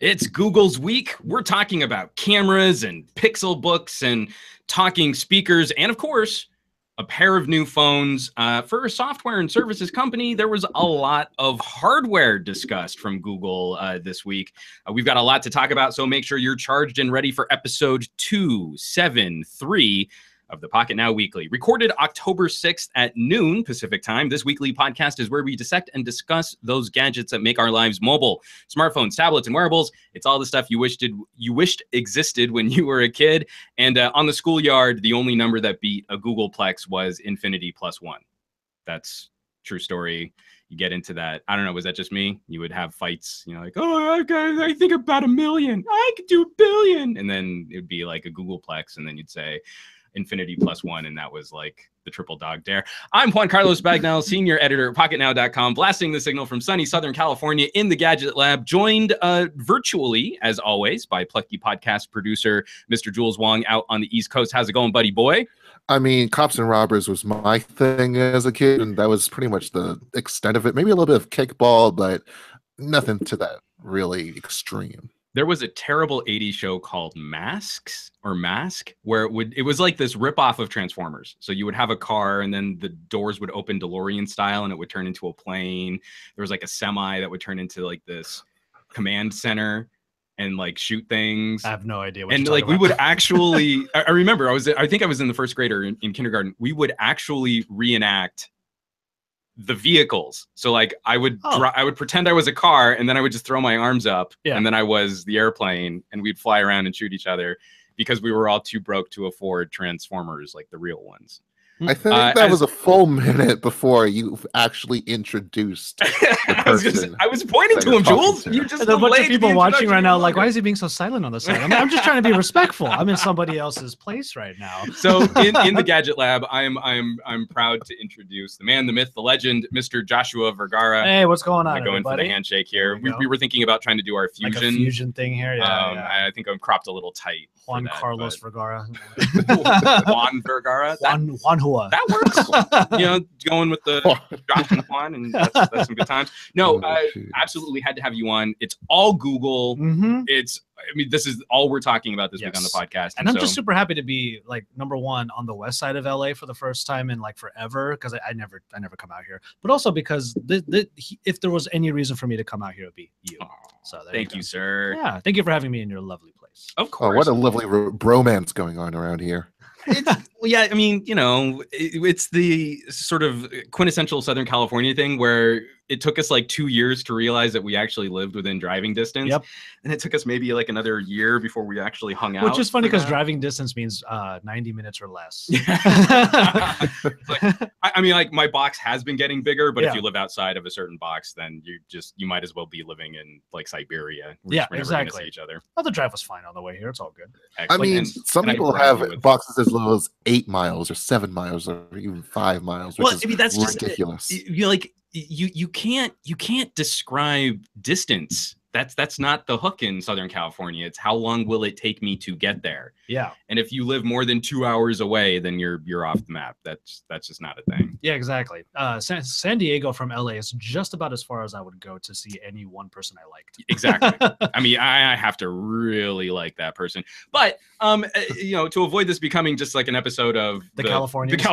It's Google's week. We're talking about cameras and Pixelbooks and talking speakers and, of course, a pair of new phones. For a software and services company, there was a lot of hardware discussed from Google this week. We've got a lot to talk about, so make sure you're charged and ready for episode 273 of the Pocketnow Weekly. Recorded October 6th at noon Pacific time, this weekly podcast is where we dissect and discuss those gadgets that make our lives mobile. Smartphones, tablets, and wearables. It's all the stuff you wished existed when you were a kid. And on the schoolyard, the only number that beat a Googleplex was infinity plus one. That's true story. You get into that. I don't know. Was that just me? You would have fights, you know, like, oh, I think about 1 million. I could do 1 billion. And then it'd be like a Googleplex. And then you'd say, infinity plus one, and that was like the triple dog dare. I'm Juan Carlos Bagnell, senior editor at Pocketnow.com, blasting the signal from sunny Southern California in the Gadget Lab, joined virtually, as always, by plucky podcast producer Mr. Jules Wong out on the East Coast. How's it going, buddy boy? I mean, cops and robbers was my thing as a kid, and that was pretty much the extent of it. Maybe a little bit of kickball, but nothing to that really extreme. There was a terrible 80s show called Mask, where it was like this ripoff of Transformers. So you would have a car and then the doors would open DeLorean style and it would turn into a plane. There was like a semi that would turn into like this command center and like shoot things. I have no idea what and you're like talking we about. would actually I remember I think I was in the first grade or in kindergarten. We would actually reenact the vehicles. So like I would pretend I was a car and then I would just throw my arms up and then I was the airplane and we'd fly around and shoot each other because we were all too broke to afford Transformers like the real ones. I think that was a full minute before you actually introduced the person. I was pointing to him, Jules. You just There's a bunch of people watching right now like, why is he being so silent on the side? I'm just trying to be respectful. I'm in somebody else's place right now. So in the Gadget Lab, I'm proud to introduce the man, the myth, the legend, Mr. Joshua Vergara. Hey, what's going on, going for the handshake here. We were thinking about trying to do our fusion. Like a fusion thing here. I think I'm cropped a little tight. Juan Carlos Vergara. Juan Vergara. Juan Hua. That works. You know, going with the Josh and Juan, and that's some good times. No, I absolutely had to have you on. It's all Google. This is all we're talking about this week on the podcast. And I'm just super happy to be like #1 on the west side of LA for the first time in like forever, because I never come out here. But also because if there was any reason for me to come out here, it would be you. So thank you, sir. Yeah, thank you for having me in your lovely place. Of course. Oh, what a lovely bromance going on around here. Well, yeah, I mean, you know, it's the sort of quintessential Southern California thing where it took us like 2 years to realize that we actually lived within driving distance. Yep. And it took us maybe like another year before we actually hung out. Which is funny because driving distance means 90 minutes or less. I mean, like my box has been getting bigger, but if you live outside of a certain box, then you might as well be living in like Siberia. We're never exactly. gonna see each other. Oh, the drive was fine on the way here. It's all good. Excellent. I mean, some people have boxes as low as 8 miles or 7 miles or even 5 miles, which is that's ridiculous. You can't describe distance. That's not the hook in Southern California. It's how long will it take me to get there? Yeah. And if you live more than 2 hours away, then you're off the map. That's just not a thing. Yeah, exactly. San Diego from LA is just about as far as I would go to see any one person I liked. Exactly. I mean, I have to really like that person. But you know, to avoid this becoming just like an episode of the Californians.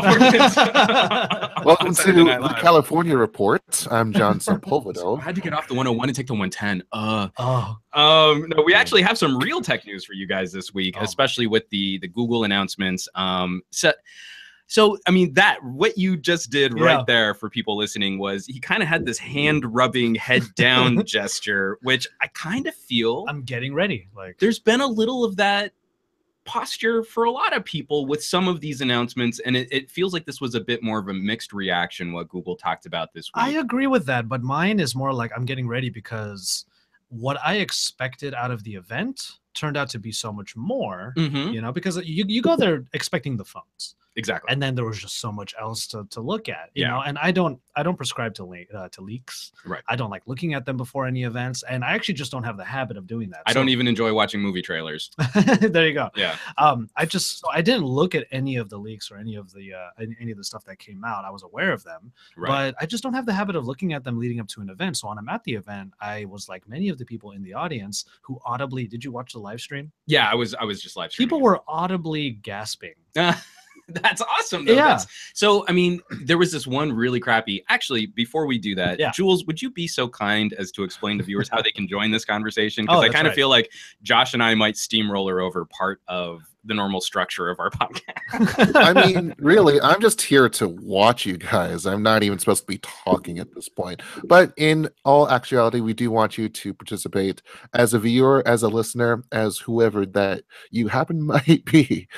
Welcome to the California Report. I'm John Sepulvedo. I had to get off the 101 and take the 110. No, we actually have some real tech news for you guys this week, especially with the Google announcements. So I mean, what you just did right there for people listening was he kind of had this hand rubbing head down gesture, which I kind of feel I'm getting ready. Like there's been a little of that posture for a lot of people with some of these announcements, and it feels like this was a bit more of a mixed reaction what Google talked about this week. I agree with that, but mine is more like I'm getting ready because what I expected out of the event turned out to be so much more, you know, because you go there expecting the phones. Exactly. And then there was just so much else to look at, you Yeah. know. And I don't prescribe to leaks. Right. I don't like looking at them before any events, and I actually just don't have the habit of doing that. I don't even enjoy watching movie trailers. There you go. Yeah. I didn't look at any of the leaks or any of the stuff that came out. I was aware of them, Right. but I just don't have the habit of looking at them leading up to an event. So when I'm at the event, I was like many of the people in the audience who audibly, did you watch the live stream? Yeah, I was just live streaming. People were audibly gasping. That's awesome, though. Yeah. So, I mean, there was this one really crappy. Actually, before we do that, Yeah. Jules, would you be so kind as to explain to viewers how they can join this conversation? Because Oh, I that's kind of right. feel like Josh and I might steamroller over part of the normal structure of our podcast. I mean, really, I'm just here to watch you guys. I'm not even supposed to be talking at this point. But in all actuality, we do want you to participate as a viewer, as a listener, as whoever that you happen might be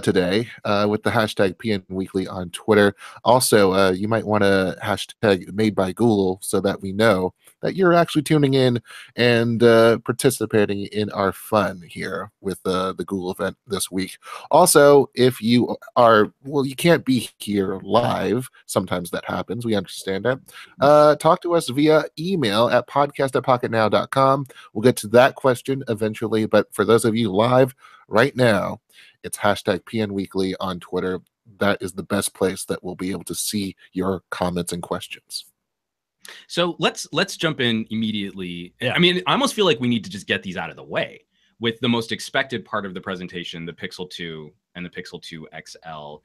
today with the hashtag PN Weekly on Twitter. Also, you might want to hashtag made by Google so that we know that you're actually tuning in and participating in our fun here with the Google event this week. Also, if you are, well, you can't be here live. Sometimes that happens. We understand that. Talk to us via email at podcast@pocketnow.com. We'll get to that question eventually. But for those of you live right now, it's hashtag PN Weekly on Twitter. That is the best place that we'll be able to see your comments and questions. So let's jump in immediately. Yeah. I mean, I almost feel like we need to just get these out of the way with the most expected part of the presentation, the Pixel 2 and the Pixel 2 XL,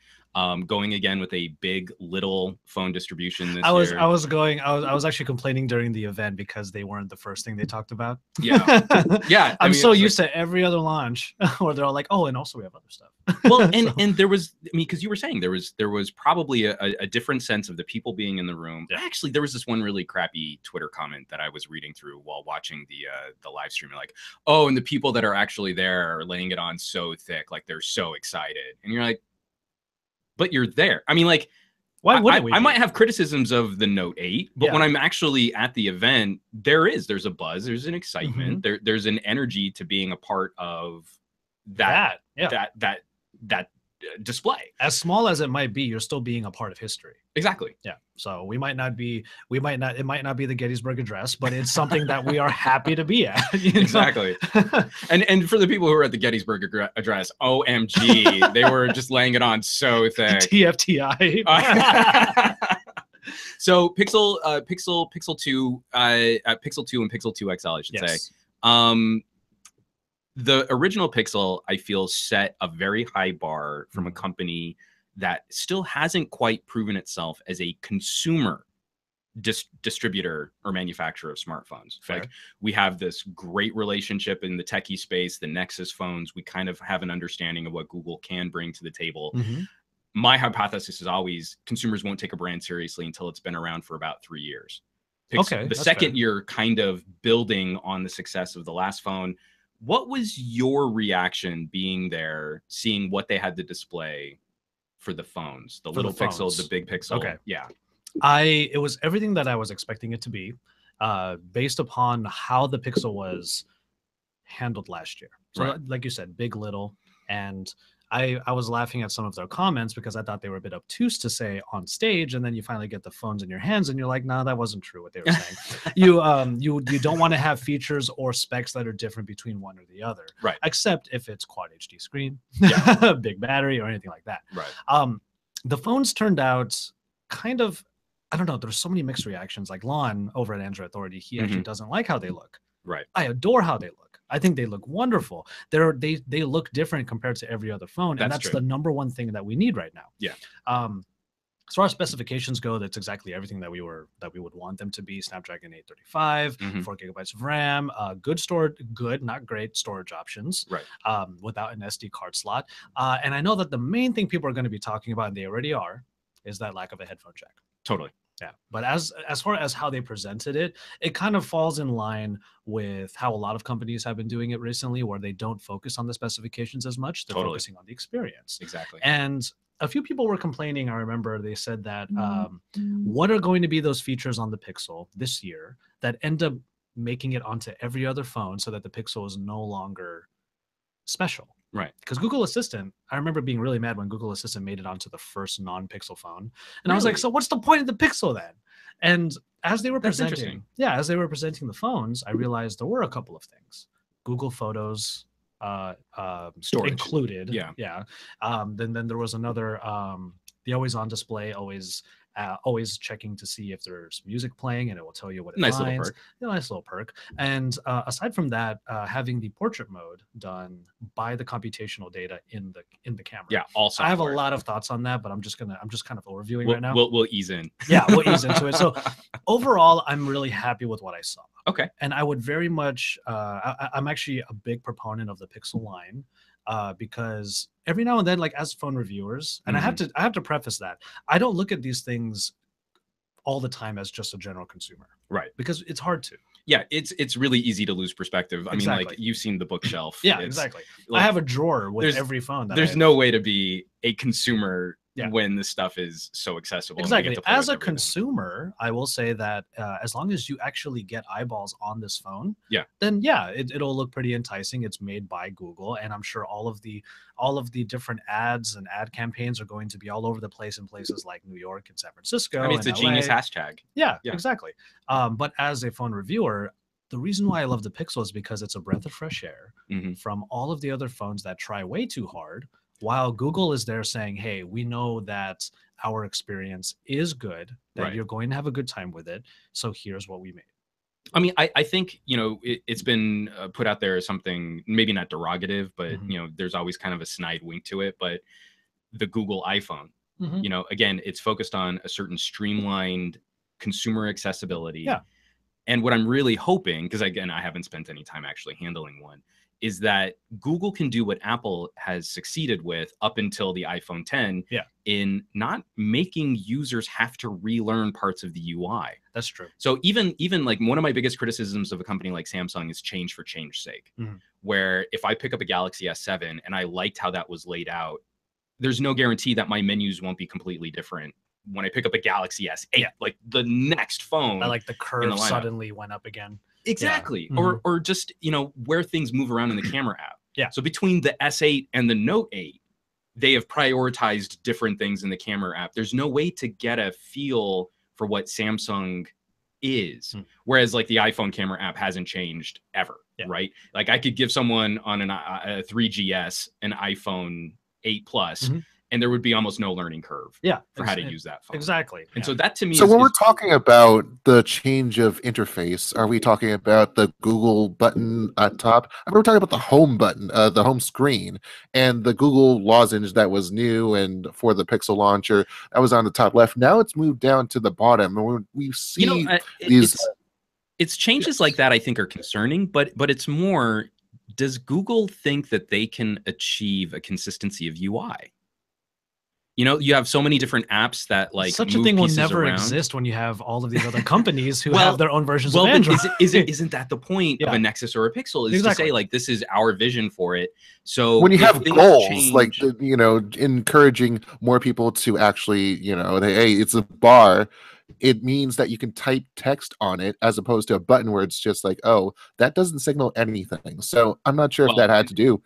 going again with a big little phone distribution this year. I was actually complaining during the event because they weren't the first thing they talked about. Yeah. Yeah. I'm mean, so it's used to every other launch where they're all like, oh, and also we have other stuff. well, So- and there was, I mean, because you were saying there was probably a different sense of the people being in the room. Yeah. Actually, there was this one really crappy Twitter comment that I was reading through while watching the live stream. Like, oh, and the people that are actually there are laying it on so thick, like they're so excited, and you're like, but you're there. I mean, like, Why wouldn't we? I be? might have criticisms of the Note 8, but Yeah. when I'm actually at the event, there's a buzz, there's an excitement, there's an energy to being a part of that display. As small as it might be, you're still being a part of history. Exactly. Yeah. So it might not be the Gettysburg Address, but it's something that we are happy to be at. You know? Exactly. And for the people who were at the Gettysburg Address, OMG, they were just laying it on so thick. TFTI. So Pixel 2 and Pixel 2 XL, I should say. The original Pixel, I feel, set a very high bar from a company that still hasn't quite proven itself as a consumer distributor or manufacturer of smartphones. Fair. Like, we have this great relationship in the techie space, the Nexus phones. We kind of have an understanding of what Google can bring to the table. My hypothesis is always consumers won't take a brand seriously until it's been around for about 3 years. Okay, The that's second fair. you're kind of building on the success of the last phone, what was your reaction being there, seeing what they had to display for the phones, the little Pixel, phones. the big Pixel? Okay. Yeah. It was everything that I was expecting it to be, based upon how the Pixel was handled last year. So, Right. like you said, big, little, and I was laughing at some of their comments because I thought they were a bit obtuse to say on stage, and then you finally get the phones in your hands, and you're like, no, that wasn't true what they were saying. You don't want to have features or specs that are different between one or the other, Right. except if it's quad HD screen, Yeah. big battery, or anything like that. Right. The phones turned out kind of, I don't know, there's so many mixed reactions. Like Lon over at Android Authority, he actually doesn't like how they look. Right. I adore how they look. I think they look wonderful. They look different compared to every other phone, and That's that's true. the number one thing that we need right now. Yeah. As far as specifications go, that's exactly everything that we would want them to be. Snapdragon 835, 4 gigabytes of RAM, good storage, good, not great storage options, Right. without an SD card slot. And I know that the main thing people are going to be talking about, and they already are, is that lack of a headphone jack. Totally. Yeah, but as far as how they presented it, it kind of falls in line with how a lot of companies have been doing it recently, where they don't focus on the specifications as much. They're Totally. focusing on the experience. Exactly. And a few people were complaining. I remember they said that what are going to be those features on the Pixel this year that end up making it onto every other phone so that the Pixel is no longer special? Right. Because Google Assistant, I remember being really mad when Google Assistant made it onto the first non-Pixel phone, and I was like, Really? so what's the point of the Pixel then? And as they were That's presenting, interesting. as they were presenting the phones, I realized there were a couple of things. Google Photos Storage. included. Yeah. Yeah. Then there was another the always on display, always checking to see if there's music playing, and it will tell you what it Nice little finds. perk. Yeah, nice little perk. And aside from that, having the portrait mode done by the computational data in the camera. Yeah, all software. I have a lot of thoughts on that, but I'm just kind of overviewing right now. We'll ease in. Yeah, we'll ease into it. So overall, I'm really happy with what I saw. Okay. And I would very much, I'm actually a big proponent of the Pixel line, because every now and then, like as phone reviewers, and I have to preface that I don't look at these things all the time as just a general consumer, right? Because it's hard to. Yeah, it's really easy to lose perspective. I mean, like you've seen the bookshelf. Yeah, exactly. Like, I have a drawer with every phone. There's no way to be a consumer when this stuff is so accessible. Exactly. As a consumer, I will say that as long as you actually get eyeballs on this phone, then it'll look pretty enticing. It's made by Google, and I'm sure all of the different ads and ad campaigns are going to be all over the place in places like New York and San Francisco. I mean, it's a genius hashtag. Yeah, exactly. But as a phone reviewer, the reason why I love the Pixel is because it's a breath of fresh air from all of the other phones that try way too hard, while Google is there saying, hey, we know that our experience is good, that you're going to have a good time with it, so here's what we made. I mean, I think, it's been put out there as something maybe not derogative, but, there's always kind of a snide wink to it. But the Google iPhone, again, it's focused on a certain streamlined consumer accessibility. Yeah. And what I'm really hoping, because again, I haven't spent any time actually handling one, is that Google can do what Apple has succeeded with up until the iPhone 10 in not making users have to relearn parts of the UI. That's true. So even like one of my biggest criticisms of a company like Samsung is change for change's sake, where if I pick up a Galaxy S7 and I liked how that was laid out, there's no guarantee that my menus won't be completely different when I pick up a Galaxy S8, like the next phone. I like the curve suddenly went up again. Exactly. Or just, where things move around in the camera app. Yeah. So between the S8 and the Note 8, they have prioritized different things in the camera app. There's no way to get a feel for what Samsung is. Whereas like the iPhone camera app hasn't changed ever, right? Like I could give someone on a 3GS an iPhone 8 Plus, and there would be almost no learning curve for how to use that phone. Exactly. And so that to me so when we're talking about the change of interface, are we talking about the Google button at top? I mean, we're talking about the home button, the home screen, and the Google lozenge that was new and for the Pixel launcher that was on the top left. Now it's moved down to the bottom, and we see these. It's changes like that I think are concerning, but it's more, does Google think that they can achieve a consistency of UI? You have so many different apps that like such a thing will never exist when you have all of these other companies who have their own versions of Android. Isn't that the point of a Nexus or a Pixel? Is to say like this is our vision for it. So when you have goals like encouraging more people to actually hey, it's a bar. It means that you can type text on it as opposed to a button where it's just like, oh, that doesn't signal anything. So I'm not sure if that had to do.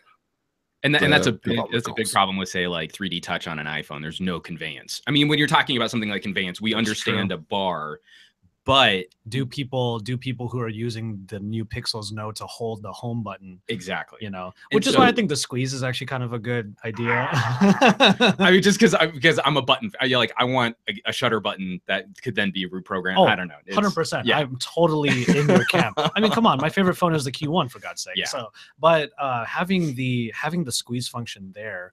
And that's a big problem with, say, like 3D Touch on an iPhone. There's no conveyance. I mean, when you're talking about something like conveyance, we understand a bar, but do people who are using the new Pixels know to hold the home button? Exactly. Which is why I think the squeeze is actually kind of a good idea. I mean, just because I'm a button, I want a shutter button that could then be reprogrammed. Oh, I don't know. 100%. Yeah. I'm totally in your camp. I mean, come on, my favorite phone is the Q1 for God's sake. Yeah. So, but having the squeeze function there,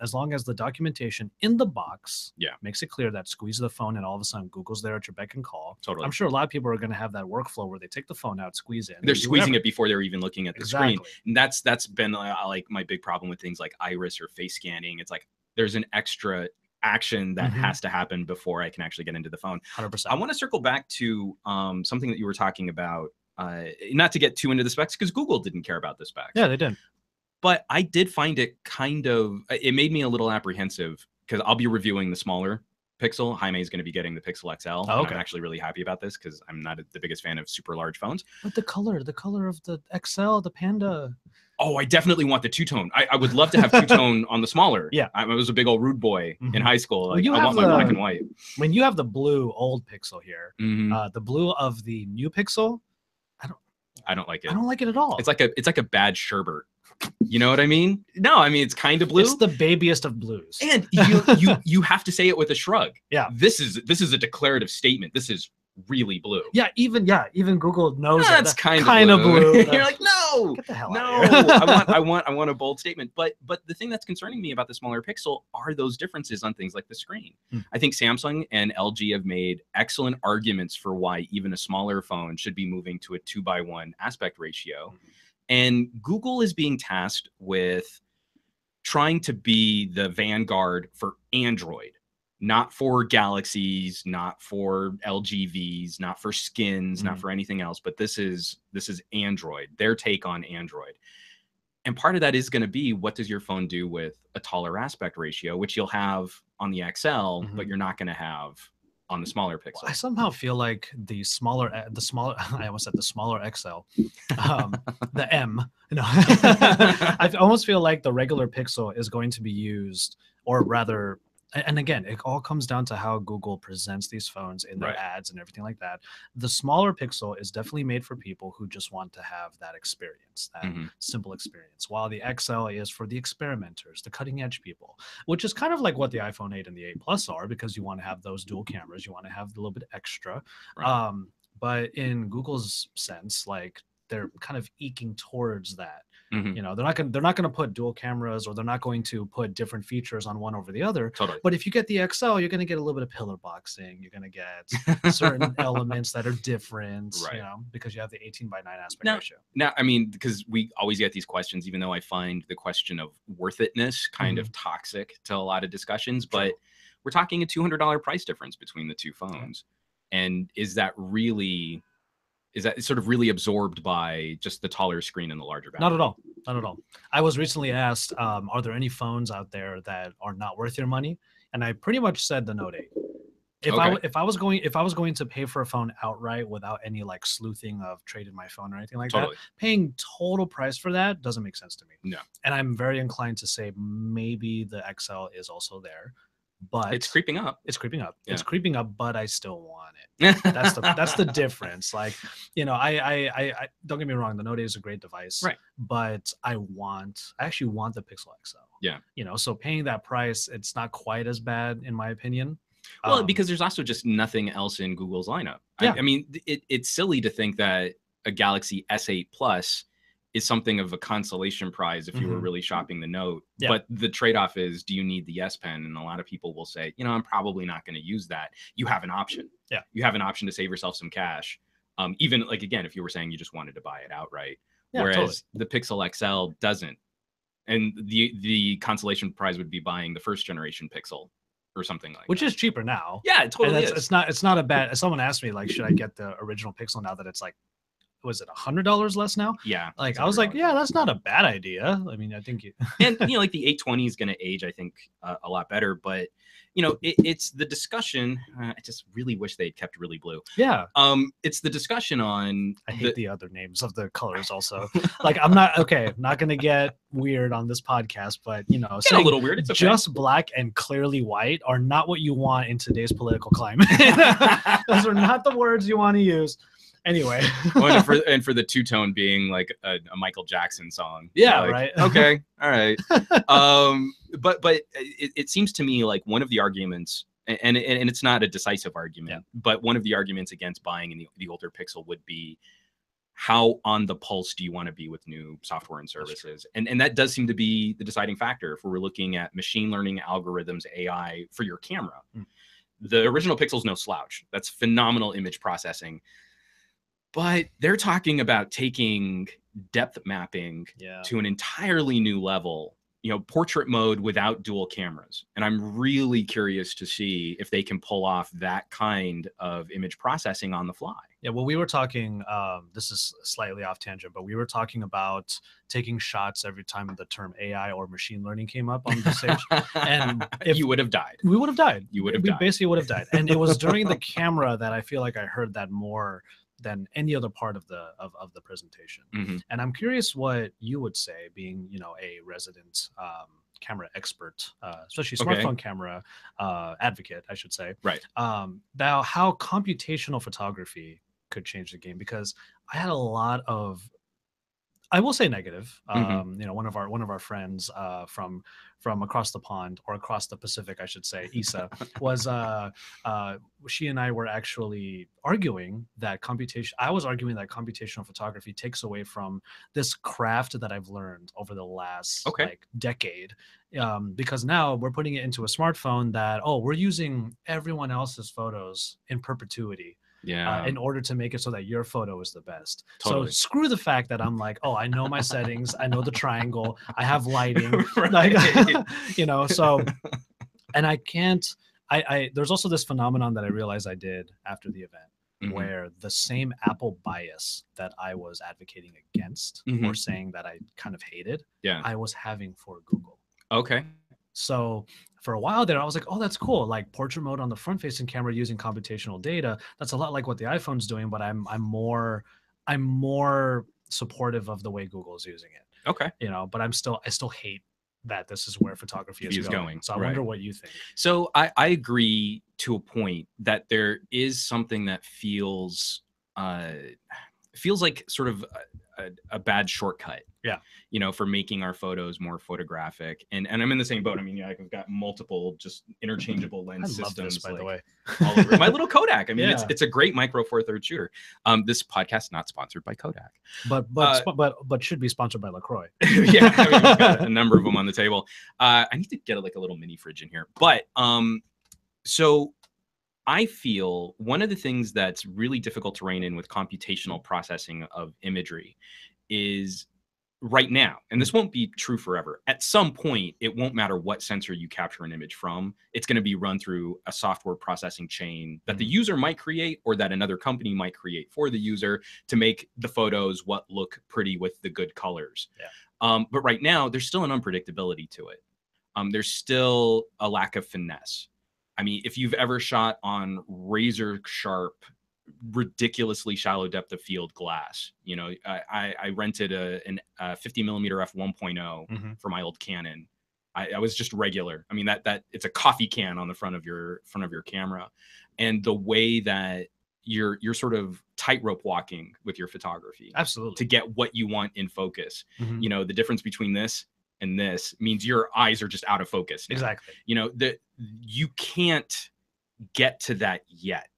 as long as the documentation in the box makes it clear that squeeze the phone and all of a sudden Google's there at your beck and call. Totally. I'm sure a lot of people are going to have that workflow where they take the phone out, squeeze it. They're squeezing it before they're even looking at the screen. And that's been like my big problem with things like iris or face scanning. It's like there's an extra action that has to happen before I can actually get into the phone. 100%. I want to circle back to something that you were talking about, not to get too into the specs because Google didn't care about the specs. Yeah, they didn't. But I did find it it made me a little apprehensive because I'll be reviewing the smaller Pixel. Jaime is going to be getting the Pixel XL. Oh, okay. I'm actually really happy about this because I'm not the biggest fan of super large phones. But the color of the XL, the Panda. Oh, I definitely want the two-tone. I would love to have two-tone on the smaller. Yeah. I was a big old rude boy in high school. Like, you I have want my black and white. When you have the blue old Pixel here, Mhm. the blue of the new Pixel, I don't like it. I don't like it at all. It's like a bad sherbet. You know what I mean? No, I mean it's kind of blue. It's the babiest of blues. And you have to say it with a shrug. Yeah. This is a declarative statement. This is really blue. Yeah, even Google knows That's that. kind of blue. You're You're like, no, get the hell no. out of here. I want a bold statement. But the thing that's concerning me about the smaller Pixel are those differences on things like the screen. I think Samsung and LG have made excellent arguments for why even a smaller phone should be moving to a 2:1 aspect ratio. And Google is being tasked with trying to be the vanguard for Android, not for Galaxies, not for LGVs, not for skins, not for anything else. But this is Android, their take on Android. And part of that is going to be, what does your phone do with a taller aspect ratio, which you'll have on the XL, but you're not going to have on the smaller Pixel. I somehow feel like the smaller, I almost said the smaller XL, the M. No, I almost feel like the regular Pixel is going to be used, or rather, and again, it all comes down to how Google presents these phones in their ads and everything like that. The smaller Pixel is definitely made for people who just want to have that experience, that simple experience, while the XL is for the experimenters, the cutting edge people, which is kind of like what the iPhone 8 and the 8 Plus are, because you want to have those dual cameras, you want to have a little bit extra. But in Google's sense, like, they're kind of eking towards that. You know, they're not gonna put dual cameras, or they're not going to put different features on one over the other. Totally. But if you get the XL, you're gonna get a little bit of pillar boxing. You're gonna get certain elements that are different, you know, because you have the 18:9 aspect ratio. Now, I mean, because we always get these questions, even though I find the question of worth itness kind of toxic to a lot of discussions, but we're talking a $200 price difference between the two phones. And is that sort of really absorbed by just the taller screen and the larger battery? Not at all. Not at all. I was recently asked, are there any phones out there that are not worth your money? And I pretty much said the Note 8. If I was going to pay for a phone outright without any like sleuthing of trading my phone or anything like that, paying total price for that doesn't make sense to me. No. And I'm very inclined to say maybe the XL is also there. But it's creeping up. It's creeping up. Yeah. It's creeping up, but I still want it. That's the difference. Like, you know, I don't get me wrong, the Note 8 is a great device, right? But I actually want the Pixel XL. Yeah. You know, so paying that price, it's not quite as bad in my opinion. Well, because there's also just nothing else in Google's lineup. Yeah. I mean, it's silly to think that a Galaxy S8 Plus is something of a consolation prize if you were really shopping the Note. But the trade-off is, do you need the S Pen? And a lot of people will say, you know, I'm probably not going to use that. You have an option. Yeah. You have an option to save yourself some cash. Even like, again, if you were saying you just wanted to buy it outright, whereas the Pixel XL doesn't. And the consolation prize would be buying the first generation Pixel or something like which that. is cheaper now. Yeah, it totally is. It's not a bad. Someone asked me, like, should I get the original Pixel now that it's like, was it $100 less now? Yeah. Like, I was like, yeah, that's not a bad idea. I mean, I think and you know, like the 820 is going to age, I think, a lot better. But you know, it's the discussion. I just really wish they'd kept really blue. Yeah. It's the discussion on. I hate the other names of the colors also. Like, I'm not going to get weird on this podcast, but you know, a little weird. It's okay. Just black and clearly white are not what you want in today's political climate. Those are not the words you want to use. Anyway. and for the two-tone being like a Michael Jackson song. Yeah, like, right. Okay, all right. But it seems to me like one of the arguments, and it's not a decisive argument, but one of the arguments against buying in the older Pixel would be, how on the pulse do you want to be with new software and services? And that does seem to be the deciding factor if we're looking at machine learning algorithms, AI for your camera. The original Pixel's no slouch. That's phenomenal image processing. But they're talking about taking depth mapping to an entirely new level, you know, portrait mode without dual cameras. And I'm really curious to see if they can pull off that kind of image processing on the fly. Yeah, well, we were talking, this is slightly off tangent, but we were talking about taking shots every time the term AI or machine learning came up on the stage. And if you would have died. We would have died. You would have died. We basically would have died. And it was during the camera that I feel like I heard that more any other part of the presentation. And I'm curious what you would say, being, you know, a resident camera expert, especially smartphone camera advocate, I should say. Right. Now, how computational photography could change the game, because I had a lot of, I will say negative. You know, one of our friends from across the pond, or across the Pacific, I should say, Isa, was she and I were actually arguing that I was arguing that computational photography takes away from this craft that I've learned over the last like decade. Because now we're putting it into a smartphone that, we're using everyone else's photos in perpetuity. In order to make it so that your photo is the best. Totally. So screw the fact that I'm like, I know my settings, I know the triangle, I have lighting, like, you know. So, and I can't. There's also this phenomenon that I realized I did after the event, where the same Apple bias that I was advocating against, or saying that I kind of hated, I was having for Google. Okay. So for a while there, I was like, that's cool. Like portrait mode on the front facing camera using computational data. That's a lot like what the iPhone's doing, but I'm more supportive of the way Google's using it. Okay. You know, but I still hate that this is where photography is going. So I wonder what you think. So I agree to a point that there is something that feels like sort of a bad shortcut. Yeah. You know, for making our photos more photographic. And I'm in the same boat. I mean, I've got multiple just interchangeable lens systems. This, by the way. All over. My little Kodak. I mean, it's a great micro Four Thirds shooter. This podcast not sponsored by Kodak. But should be sponsored by LaCroix. Yeah. I mean, we've got a number of them on the table. I need to get a little mini fridge in here. But so I feel one of the things that's really difficult to rein in with computational processing of imagery is right now, and this won't be true forever, at some point, it won't matter what sensor you capture an image from. It's going to be run through a software processing chain that the user might create, or that another company might create for the user to make the photos what look pretty with the good colors. Yeah. But right now, there's still an unpredictability to it. There's still a lack of finesse. I mean, if you've ever shot on razor sharp, ridiculously shallow depth of field glass, you know, I rented a 50 millimeter f1.0 for my old Canon. I was just regular. I mean, that it's a coffee can on the front of your camera, and the way that you're sort of tightrope walking with your photography, absolutely, to get what you want in focus. You know, the difference between this and this means your eyes are just out of focus now. Exactly. You know, that you can't get to that yet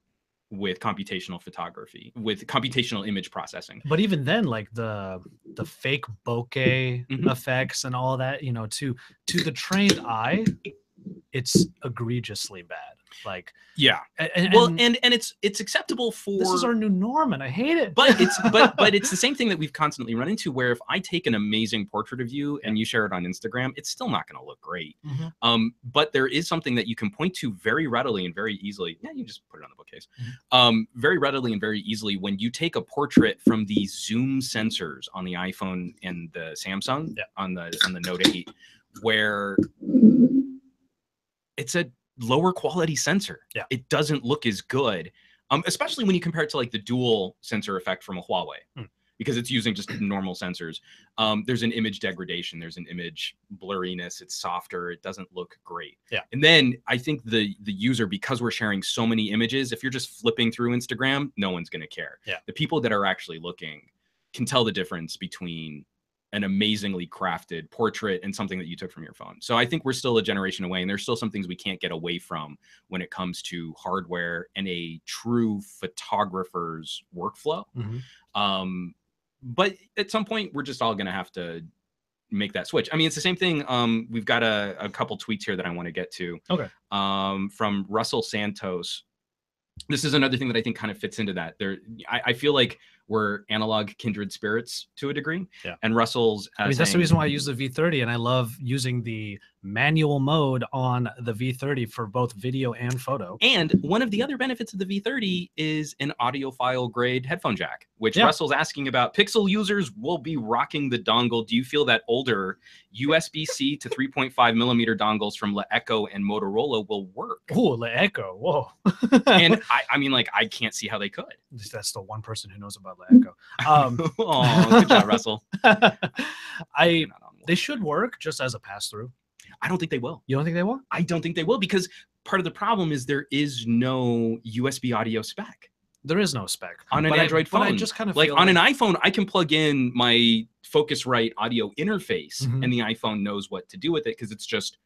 with computational photography, with computational image processing. But even then, like the fake bokeh effects and all that, you know, to the trained eye, it's egregiously bad. Like, yeah, and it's acceptable for, this is our new norm, and I hate it. But it's but it's the same thing that we've constantly run into, where if I take an amazing portrait of you and you share it on Instagram, it's still not going to look great. But there is something that you can point to very readily and very easily. Yeah, you just put it on the bookcase. Very readily and very easily when you take a portrait from the zoom sensors on the iPhone and the Samsung on the Note 8, where it's a lower quality sensor. Yeah, it doesn't look as good, especially when you compare it to like the dual sensor effect from a Huawei, because it's using just normal sensors. There's an image degradation, there's an image blurriness, it's softer, it doesn't look great. Yeah, and then I think the user, because we're sharing so many images, if you're just flipping through Instagram, no one's going to care. Yeah, the people that are actually looking can tell the difference between an amazingly crafted portrait and something that you took from your phone. So I think we're still a generation away, and there's still some things we can't get away from when it comes to hardware and a true photographer's workflow. But at some point, we're just all going to have to make that switch. I mean, it's the same thing. We've got a couple tweets here that I want to get to. Okay. From Russell Santos. This is another thing that I think kind of fits into that. I feel like we're analog kindred spirits to a degree. Yeah. And Russell's that's the reason why I use the V30, and I love using the manual mode on the V30 for both video and photo. And one of the other benefits of the V30 is an audiophile grade headphone jack, which Yeah. Russell's asking about. Pixel users will be rocking the dongle. Do you feel that older USB-C to 3.5 millimeter dongles from LaEcho and Motorola will work? Oh, LaEcho. Whoa. And I mean, like, I can't see how they could. That's the one person who knows about LaEcho. Oh, good job, Russell. They should work just as a pass-through. I don't think they will. You don't think they will? I don't think they will, because part of the problem is there is no USB audio spec. There is no spec on an Android phone. But I just kind of like feel on an iPhone, I can plug in my Focusrite audio interface, and the iPhone knows what to do with it because it's just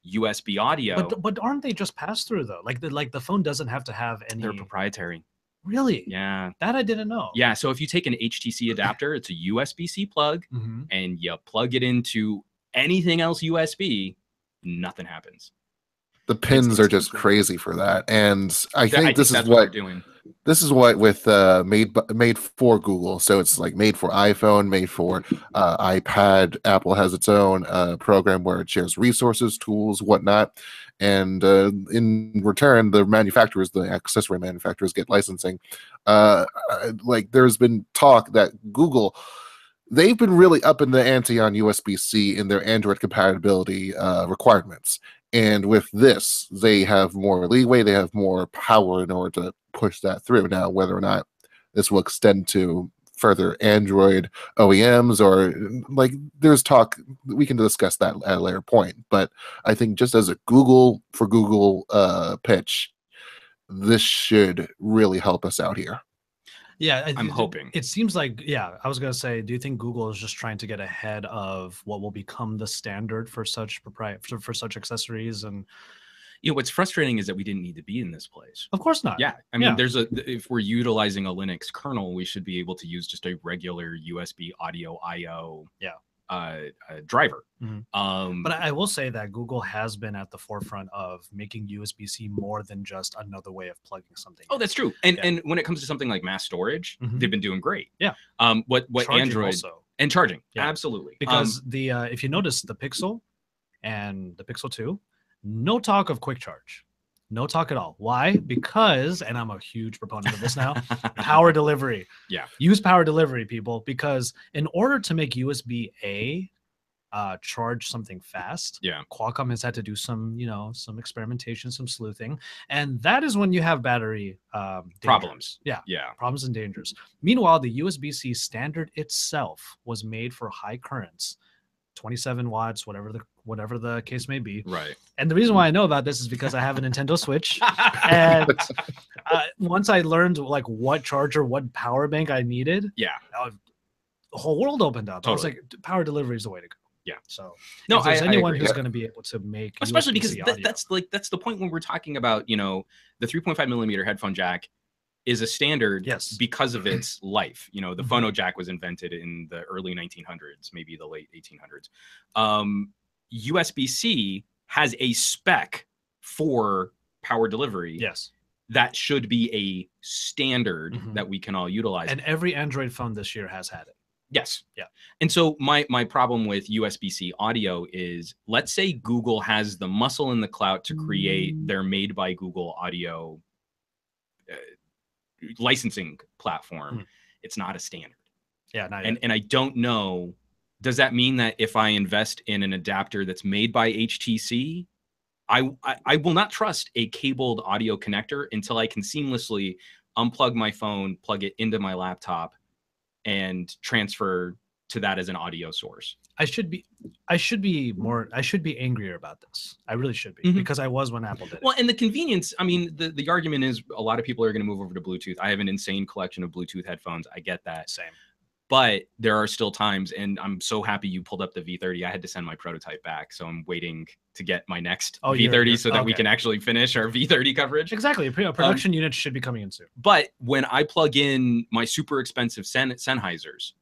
USB audio. But aren't they just pass through though? Like the phone doesn't have to have any. They're proprietary. Really? Yeah. That I didn't know. Yeah. So if you take an HTC adapter, it's a USB-C plug, and you plug it into anything else USB, nothing happens. The pins are just crazy for that, and I think this is what they're doing. This is what with made for Google. So it's like made for iPhone, made for iPad. Apple has its own program where it shares resources, tools, whatnot, and in return, the manufacturers, the accessory manufacturers, get licensing. Like there's been talk that Google, they've been really up in the ante on USB-C in their Android compatibility requirements. And with this, they have more leeway, they have more power in order to push that through. Now, whether or not this will extend to further Android OEMs or like there's talk, we can discuss that at a later point. But I think just as a Google pitch, this should really help us out here. Yeah, I'm hoping. It seems like, yeah, I was going to say, do you think Google is just trying to get ahead of what will become the standard for such for such accessories? And what's frustrating is that we didn't need to be in this place. Of course not. Yeah. I mean, if we're utilizing a Linux kernel, we should be able to use just a regular USB audio IO driver. But I will say that Google has been at the forefront of making USB-C more than just another way of plugging something in. That's true. And when it comes to something like mass storage, they've been doing great. Yeah. What charging Android also. And charging. Yeah. Absolutely. Because if you notice the Pixel and the Pixel 2, no talk of quick charge. No talk at all. Why? Because, and I'm a huge proponent of this now, power delivery. Yeah. Use power delivery, people, because in order to make USB-A charge something fast, Qualcomm has had to do some experimentation, some sleuthing, and that is when you have battery problems. Yeah. Problems and dangers. Meanwhile, the USB-C standard itself was made for high currents, 27 watts, whatever the case may be. Right. And the reason why I know about this is because I have a Nintendo Switch, and once I learned like what charger, what power bank I needed, the whole world opened up. Totally. I was like, power delivery is the way to go. Yeah. So if there's anyone who's going to be able to make, especially USB-C because that's the point when we're talking about the 3.5 millimeter headphone jack is a standard because of its life. The phono jack was invented in the early 1900s, maybe the late 1800s. USB-C has a spec for power delivery. Yes. That should be a standard that we can all utilize. And every Android phone this year has had it. Yes. Yeah. And so my problem with USB-C audio is, let's say Google has the muscle and the clout to create their made by Google audio licensing platform. It's not a standard. Yeah. And I don't know, does that mean that if I invest in an adapter that's made by HTC, I will not trust a cabled audio connector until I can seamlessly unplug my phone, plug it into my laptop, and transfer to that as an audio source. I should be angrier about this. I really should be, because I was when Apple did it. Well, and the convenience, I mean, the argument is a lot of people are going to move over to Bluetooth. I have an insane collection of Bluetooth headphones. I get that. Same. But there are still times, and I'm so happy you pulled up the V30. I had to send my prototype back, so I'm waiting to get my next V30 so that we can actually finish our V30 coverage. Exactly. Production units should be coming in soon. But when I plug in my super expensive Sennheisers,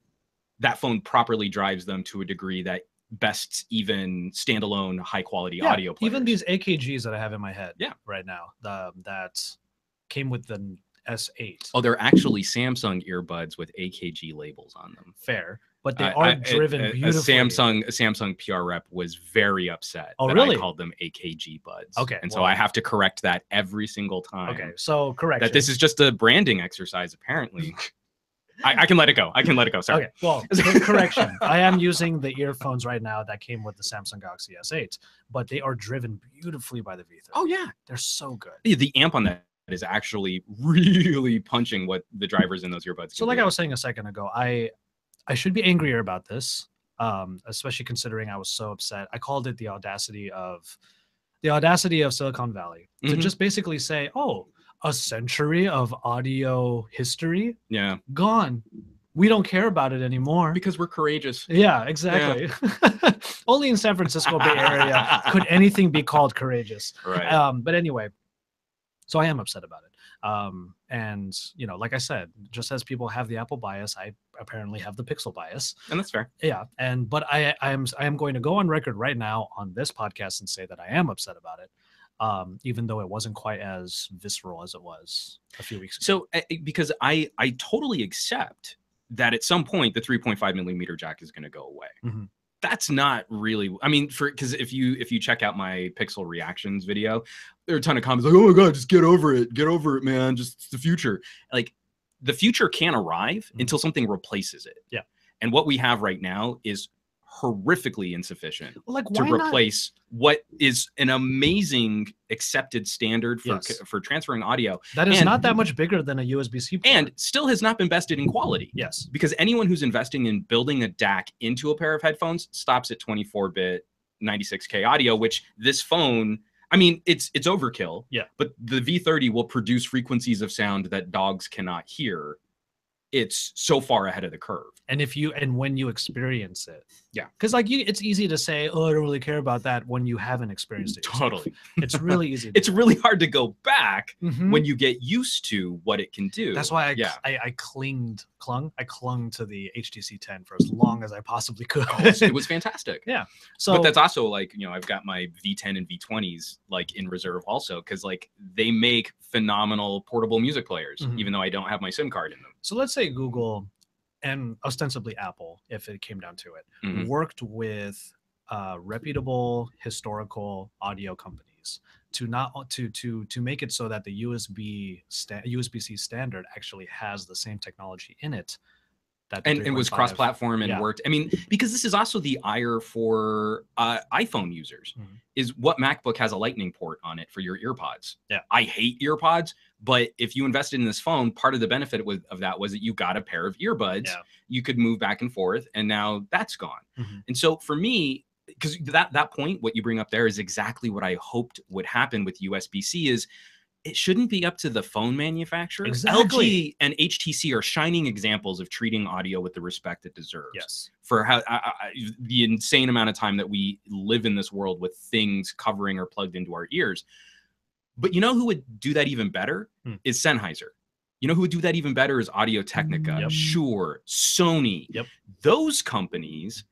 that phone properly drives them to a degree that bests even standalone high quality audio players. Even these AKGs that I have in my head right now, that came with the S8. Oh, they're actually Samsung earbuds with AKG labels on them. Fair, but they are driven beautifully. A Samsung PR rep was very upset that I called them AKG buds. Okay, and so I have to correct that every single time. Okay, so correction. That this is just a branding exercise, apparently. I can let it go. I can let it go. Sorry. Okay, well, correction. I am using the earphones right now that came with the Samsung Galaxy S8, but they are driven beautifully by the V30. Oh yeah, they're so good. The amp on that is actually really punching what the drivers in those earbuds. So, like I was saying a second ago, I should be angrier about this, especially considering I was so upset. I called it the audacity of Silicon Valley to just basically say, "Oh, a century of audio history, gone. We don't care about it anymore because we're courageous." Yeah, exactly. Yeah. Only in San Francisco Bay Area could anything be called courageous. Right. But anyway, so I am upset about it. And you know, like I said, just as people have the Apple bias, I apparently have the Pixel bias. And that's fair. Yeah. But I am going to go on record right now on this podcast and say that I am upset about it. Even though it wasn't quite as visceral as it was a few weeks ago. So because I totally accept that at some point the 3.5mm jack is going to go away. That's not really, I mean, because if you check out my Pixel reactions video, there are a ton of comments like, "Oh my god, just get over it, man, just it's the future." Like, the future can't arrive until something replaces it. Yeah. And what we have right now is horrifically insufficient like, to replace what is an amazing accepted standard for transferring audio. That is not that much bigger than a USB-C port. And still has not been vested in quality. Yes. Because anyone who's investing in building a DAC into a pair of headphones stops at 24-bit 96K audio, which this phone, I mean, it's overkill. Yeah. But the V30 will produce frequencies of sound that dogs cannot hear. It's so far ahead of the curve. And when you experience it, yeah, because like it's easy to say, "Oh, I don't really care about that," when you haven't experienced it yourself. Totally. It's really easy. It's really hard to go back when you get used to what it can do. That's why I clung to the HTC 10 for as long as I possibly could. It was fantastic. Yeah. So, but that's also like, you know, I've got my V10 and V20s like in reserve also, because like they make phenomenal portable music players, even though I don't have my SIM card in them. So let's say Google and ostensibly Apple, if it came down to it, worked with reputable historical audio companies to make it so that the USB-C standard actually has the same technology in it. And was cross-platform and worked. I mean, because this is also the ire for iPhone users, is what MacBook has a Lightning port on it for your earpods. Yeah, I hate earpods, but if you invested in this phone, part of the benefit of that was that you got a pair of earbuds. Yeah. You could move back and forth, and now that's gone. And so for me, because that point, what you bring up there is exactly what I hoped would happen with USB-C is, it shouldn't be up to the phone manufacturer. Exactly. LG and HTC are shining examples of treating audio with the respect it deserves. Yes. For how the insane amount of time that we live in this world with things covering or plugged into our ears. But you know who would do that even better is Sennheiser. You know who would do that even better is Audio-Technica, Shure, Sony. Yep. Those companies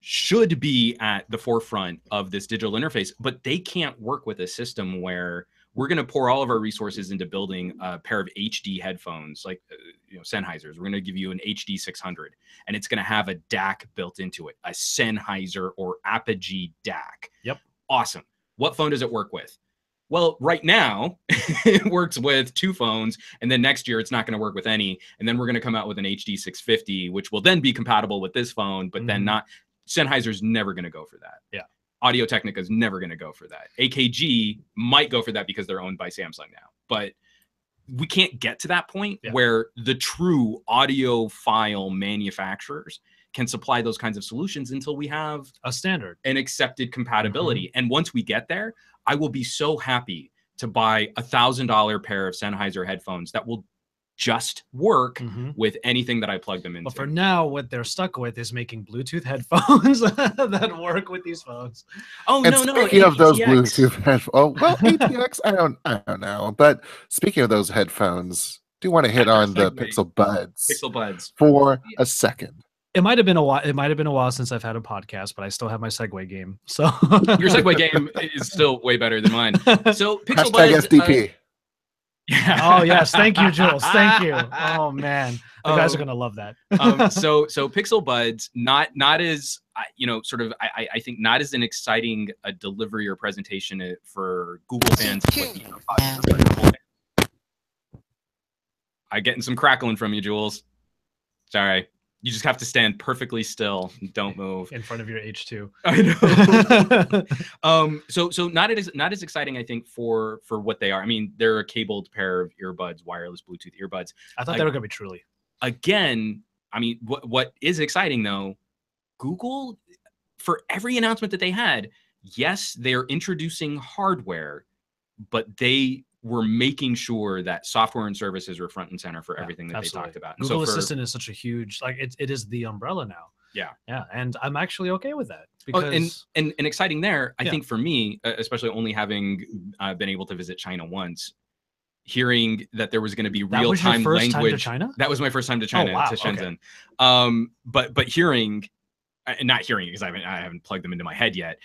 should be at the forefront of this digital interface, but they can't work with a system where we're going to pour all of our resources into building a pair of HD headphones, like Sennheisers. We're going to give you an HD 600, and it's going to have a DAC built into it, a Sennheiser or Apogee DAC. Yep. Awesome. What phone does it work with? Well, right now, it works with 2 phones, and then next year it's not going to work with any, and then we're going to come out with an HD 650, which will then be compatible with this phone, but then not. Sennheiser's never going to go for that. Yeah. Audio-Technica is never going to go for that. AKG might go for that because they're owned by Samsung now. But we can't get to that point where the true audiophile manufacturers can supply those kinds of solutions until we have a standard and accepted compatibility. And once we get there, I will be so happy to buy $1,000 pair of Sennheiser headphones that will just work with anything that I plug them into. But for now, what they're stuck with is making Bluetooth headphones that work with these phones. Oh, and no, speaking of those Bluetooth headphones, ATX, I don't know. But speaking of those headphones, do want to hit on the Pixel Buds. Pixel Buds for a second. It might have been a while. It might have been a while since I've had a podcast, but I still have my segue game. So your segue game is still way better than mine. So Pixel Buds. SDP. Yeah. Oh yes, thank you, Jules. Thank you. Oh man, the guys are gonna love that. So Pixel Buds, not as sort of I think not as an exciting a delivery or presentation for Google fans. I'm getting some crackling from you, Jules. Sorry. You just have to stand perfectly still. Don't move. In front of your H2. I know. So not as exciting, I think, for what they are. I mean, they're a cabled pair of earbuds, wireless Bluetooth earbuds. I thought they were gonna be truly. Again, I mean, what is exciting though, Google, for every announcement that they had, yes, they're introducing hardware, but they were making sure that software and services were front and center for everything that they talked about. And Google Assistant is such a huge, like it is the umbrella now. Yeah. And I'm actually okay with that because and exciting there, I think for me, especially only having been able to visit China once, hearing that there was going to be real-time language. Time to China? That was my first time to China, to Shenzhen. Okay. But hearing, not hearing it because I haven't plugged them into my head yet,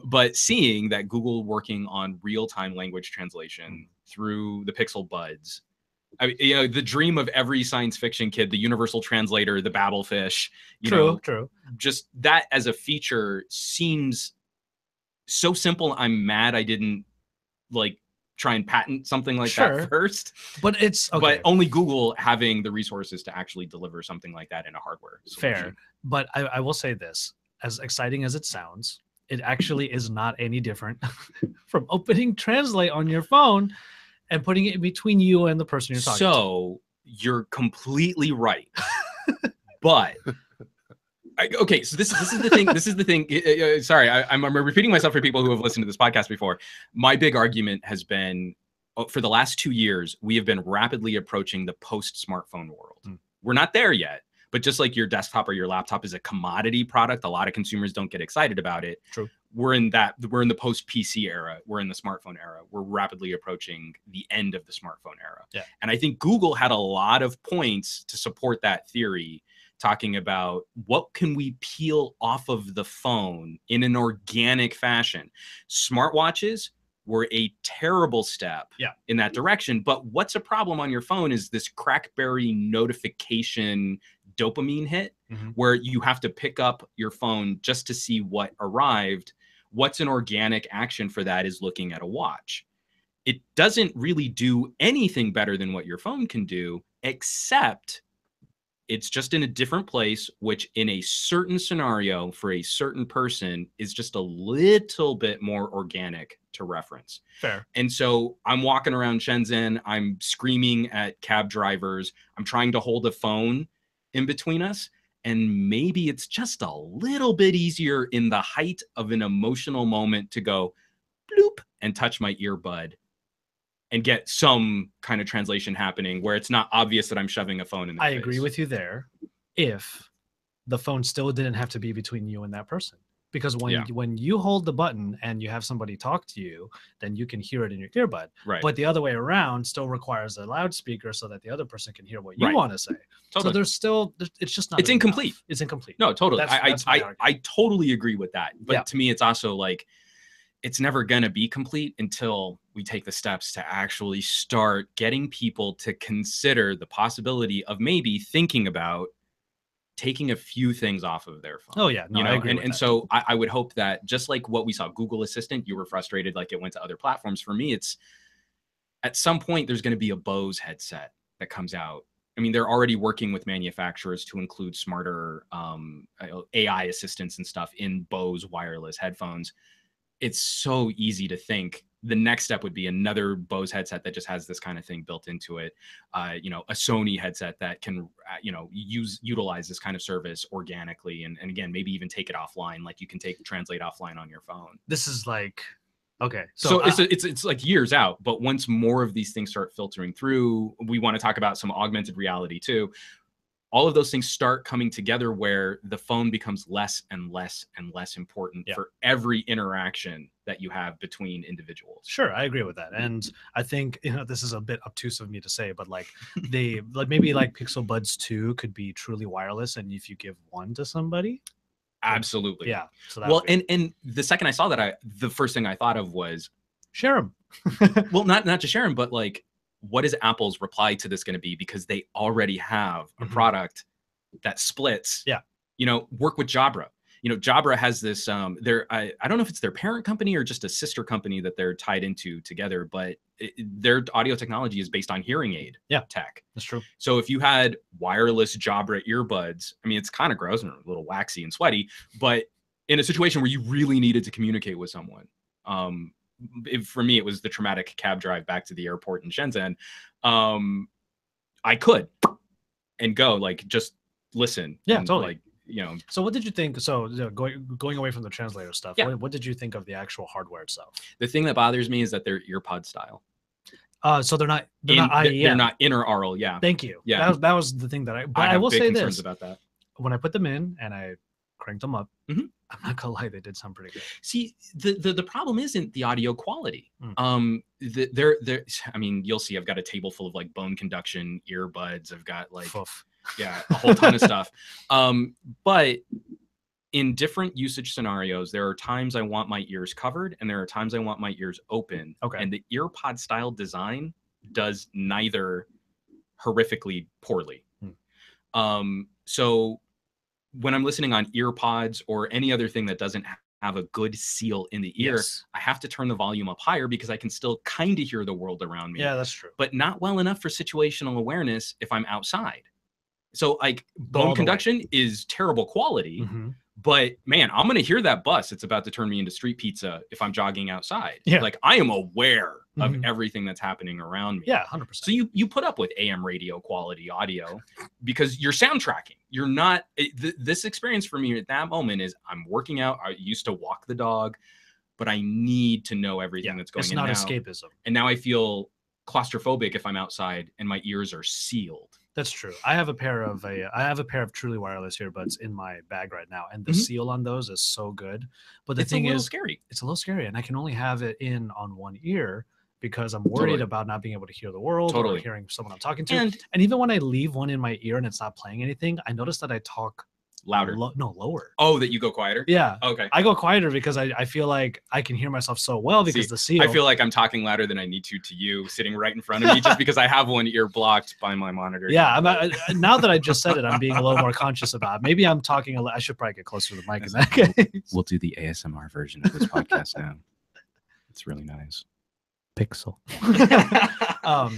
but seeing that Google working on real-time language translation through the Pixel Buds. I mean, you know, the dream of every science fiction kid, the universal translator, the Babelfish, True. Just that as a feature seems so simple. I'm mad I didn't like try and patent something like that first. But it's okay. But only Google having the resources to actually deliver something like that in a hardware solution. Fair. But I will say this, as exciting as it sounds, it actually is not any different from opening Translate on your phone and putting it between you and the person you're talking to. So you're completely right. But okay, so this is the thing. This is the thing. Sorry, I'm repeating myself for people who have listened to this podcast before. My big argument has been, for the last 2 years, we have been rapidly approaching the post-smartphone world. We're not there yet, but just like your desktop or your laptop is a commodity product, a lot of consumers don't get excited about it. True. We're in the post-PC era. We're in the smartphone era. We're rapidly approaching the end of the smartphone era. Yeah. And I think Google had a lot of points to support that theory, talking about what can we peel off of the phone in an organic fashion. Smartwatches were a terrible step in that direction. But what's a problem on your phone is this crackberry notification dopamine hit, where you have to pick up your phone just to see what arrived. What's an organic action for that is looking at a watch. It doesn't really do anything better than what your phone can do, except it's just in a different place, which in a certain scenario for a certain person is just a little bit more organic to reference. Fair. And so I'm walking around Shenzhen, I'm screaming at cab drivers, I'm trying to hold a phone in between us. And maybe it's just a little bit easier in the height of an emotional moment to go bloop and touch my earbud and get some kind of translation happening where it's not obvious that I'm shoving a phone in their face. I agree with you there, if the phone still didn't have to be between you and that person. Because when you hold the button and you have somebody talk to you, then you can hear it in your earbud. Right. But the other way around still requires a loudspeaker so that the other person can hear what you want to say. Totally. So there's still, it's just not. It's incomplete. Enough. It's incomplete. No, totally. I totally agree with that. But to me, it's also like, it's never going to be complete until we take the steps to actually start getting people to consider the possibility of maybe thinking about taking a few things off of their phone. Oh yeah, no, I agree with and that. So I would hope that just like what we saw Google Assistant, you were frustrated like it went to other platforms. For me, it's at some point there's going to be a Bose headset that comes out. I mean, they're already working with manufacturers to include smarter AI assistants and stuff in Bose wireless headphones. It's so easy to think the next step would be another Bose headset that just has this kind of thing built into it. A Sony headset that can, utilize this kind of service organically. And again, maybe even take it offline. Like you can take Translate offline on your phone. This is like, okay. So it's like years out, but once more of these things start filtering through, we want to talk about some augmented reality too. All of those things start coming together where the phone becomes less and less and less important for every interaction that you have between individuals. Sure, I agree with that. And I think, this is a bit obtuse of me to say, but like maybe Pixel Buds 2 could be truly wireless, and if you give one to somebody. Absolutely. Yeah. So and the second I saw that, the first thing I thought of was share them. Well, not just share them, but like, what is Apple's reply to this going to be? Because they already have a product that splits. Yeah. Work with Jabra. Jabra has this, I don't know if it's their parent company or just a sister company that they're tied into together, but their audio technology is based on hearing aid tech. That's true. So if you had wireless Jabra earbuds, I mean, it's kind of gross and a little waxy and sweaty, but in a situation where you really needed to communicate with someone, for me, it was the traumatic cab drive back to the airport in Shenzhen. I could and go like, just listen. Yeah, and, totally. Like, So what did you think? So going away from the translator stuff, what did you think of the actual hardware itself? The thing that bothers me is that they're earpod style. So they're not IEM. They're not inaural. Yeah. Thank you. Yeah. That was the thing that I will big say concerns this about that. when I put them in and I cranked them up, Mhm. I'm not gonna lie, they did sound pretty good. See, the problem isn't the audio quality. I mean, you'll see I've got a table full of like bone conduction earbuds. I've got like a whole ton of stuff. But in different usage scenarios, there are times I want my ears covered and there are times I want my ears open. Okay. And the earpod style design does neither horrifically poorly. So when I'm listening on earpods or any other thing that doesn't have a good seal in the ear, I have to turn the volume up higher because I can still kind of hear the world around me. Yeah, that's true. But not well enough for situational awareness if I'm outside. So like bone conduction is terrible quality, but man, I'm going to hear that bus. It's about to turn me into street pizza if I'm jogging outside. Yeah. Like I am aware of everything that's happening around me. Yeah, 100%. So you put up with AM radio quality audio because you're soundtracking. You're not, this experience for me at that moment is I'm working out. I used to walk the dog, but I need to know everything that's going on. It's not escapism. And now I feel claustrophobic if I'm outside and my ears are sealed. That's true. I have a pair of truly wireless earbuds in my bag right now, and the seal on those is so good. But the thing is, scary. It's a little scary, and I can only have it in on one ear because I'm worried about not being able to hear the world or hearing someone I'm talking to. And even when I leave one in my ear and it's not playing anything, I notice that I talk louder. Lower. Oh, that you go quieter? Yeah. Okay. I go quieter because I feel like I can hear myself so well because the seal. I feel like I'm talking louder than I need to you sitting right in front of me just because I have one ear blocked by my monitor. Yeah. Now that I just said it, I'm being a little more conscious about it. Maybe I'm talking I should probably get closer to the mic in that case. We'll do the ASMR version of this podcast now. It's really nice. Pixel.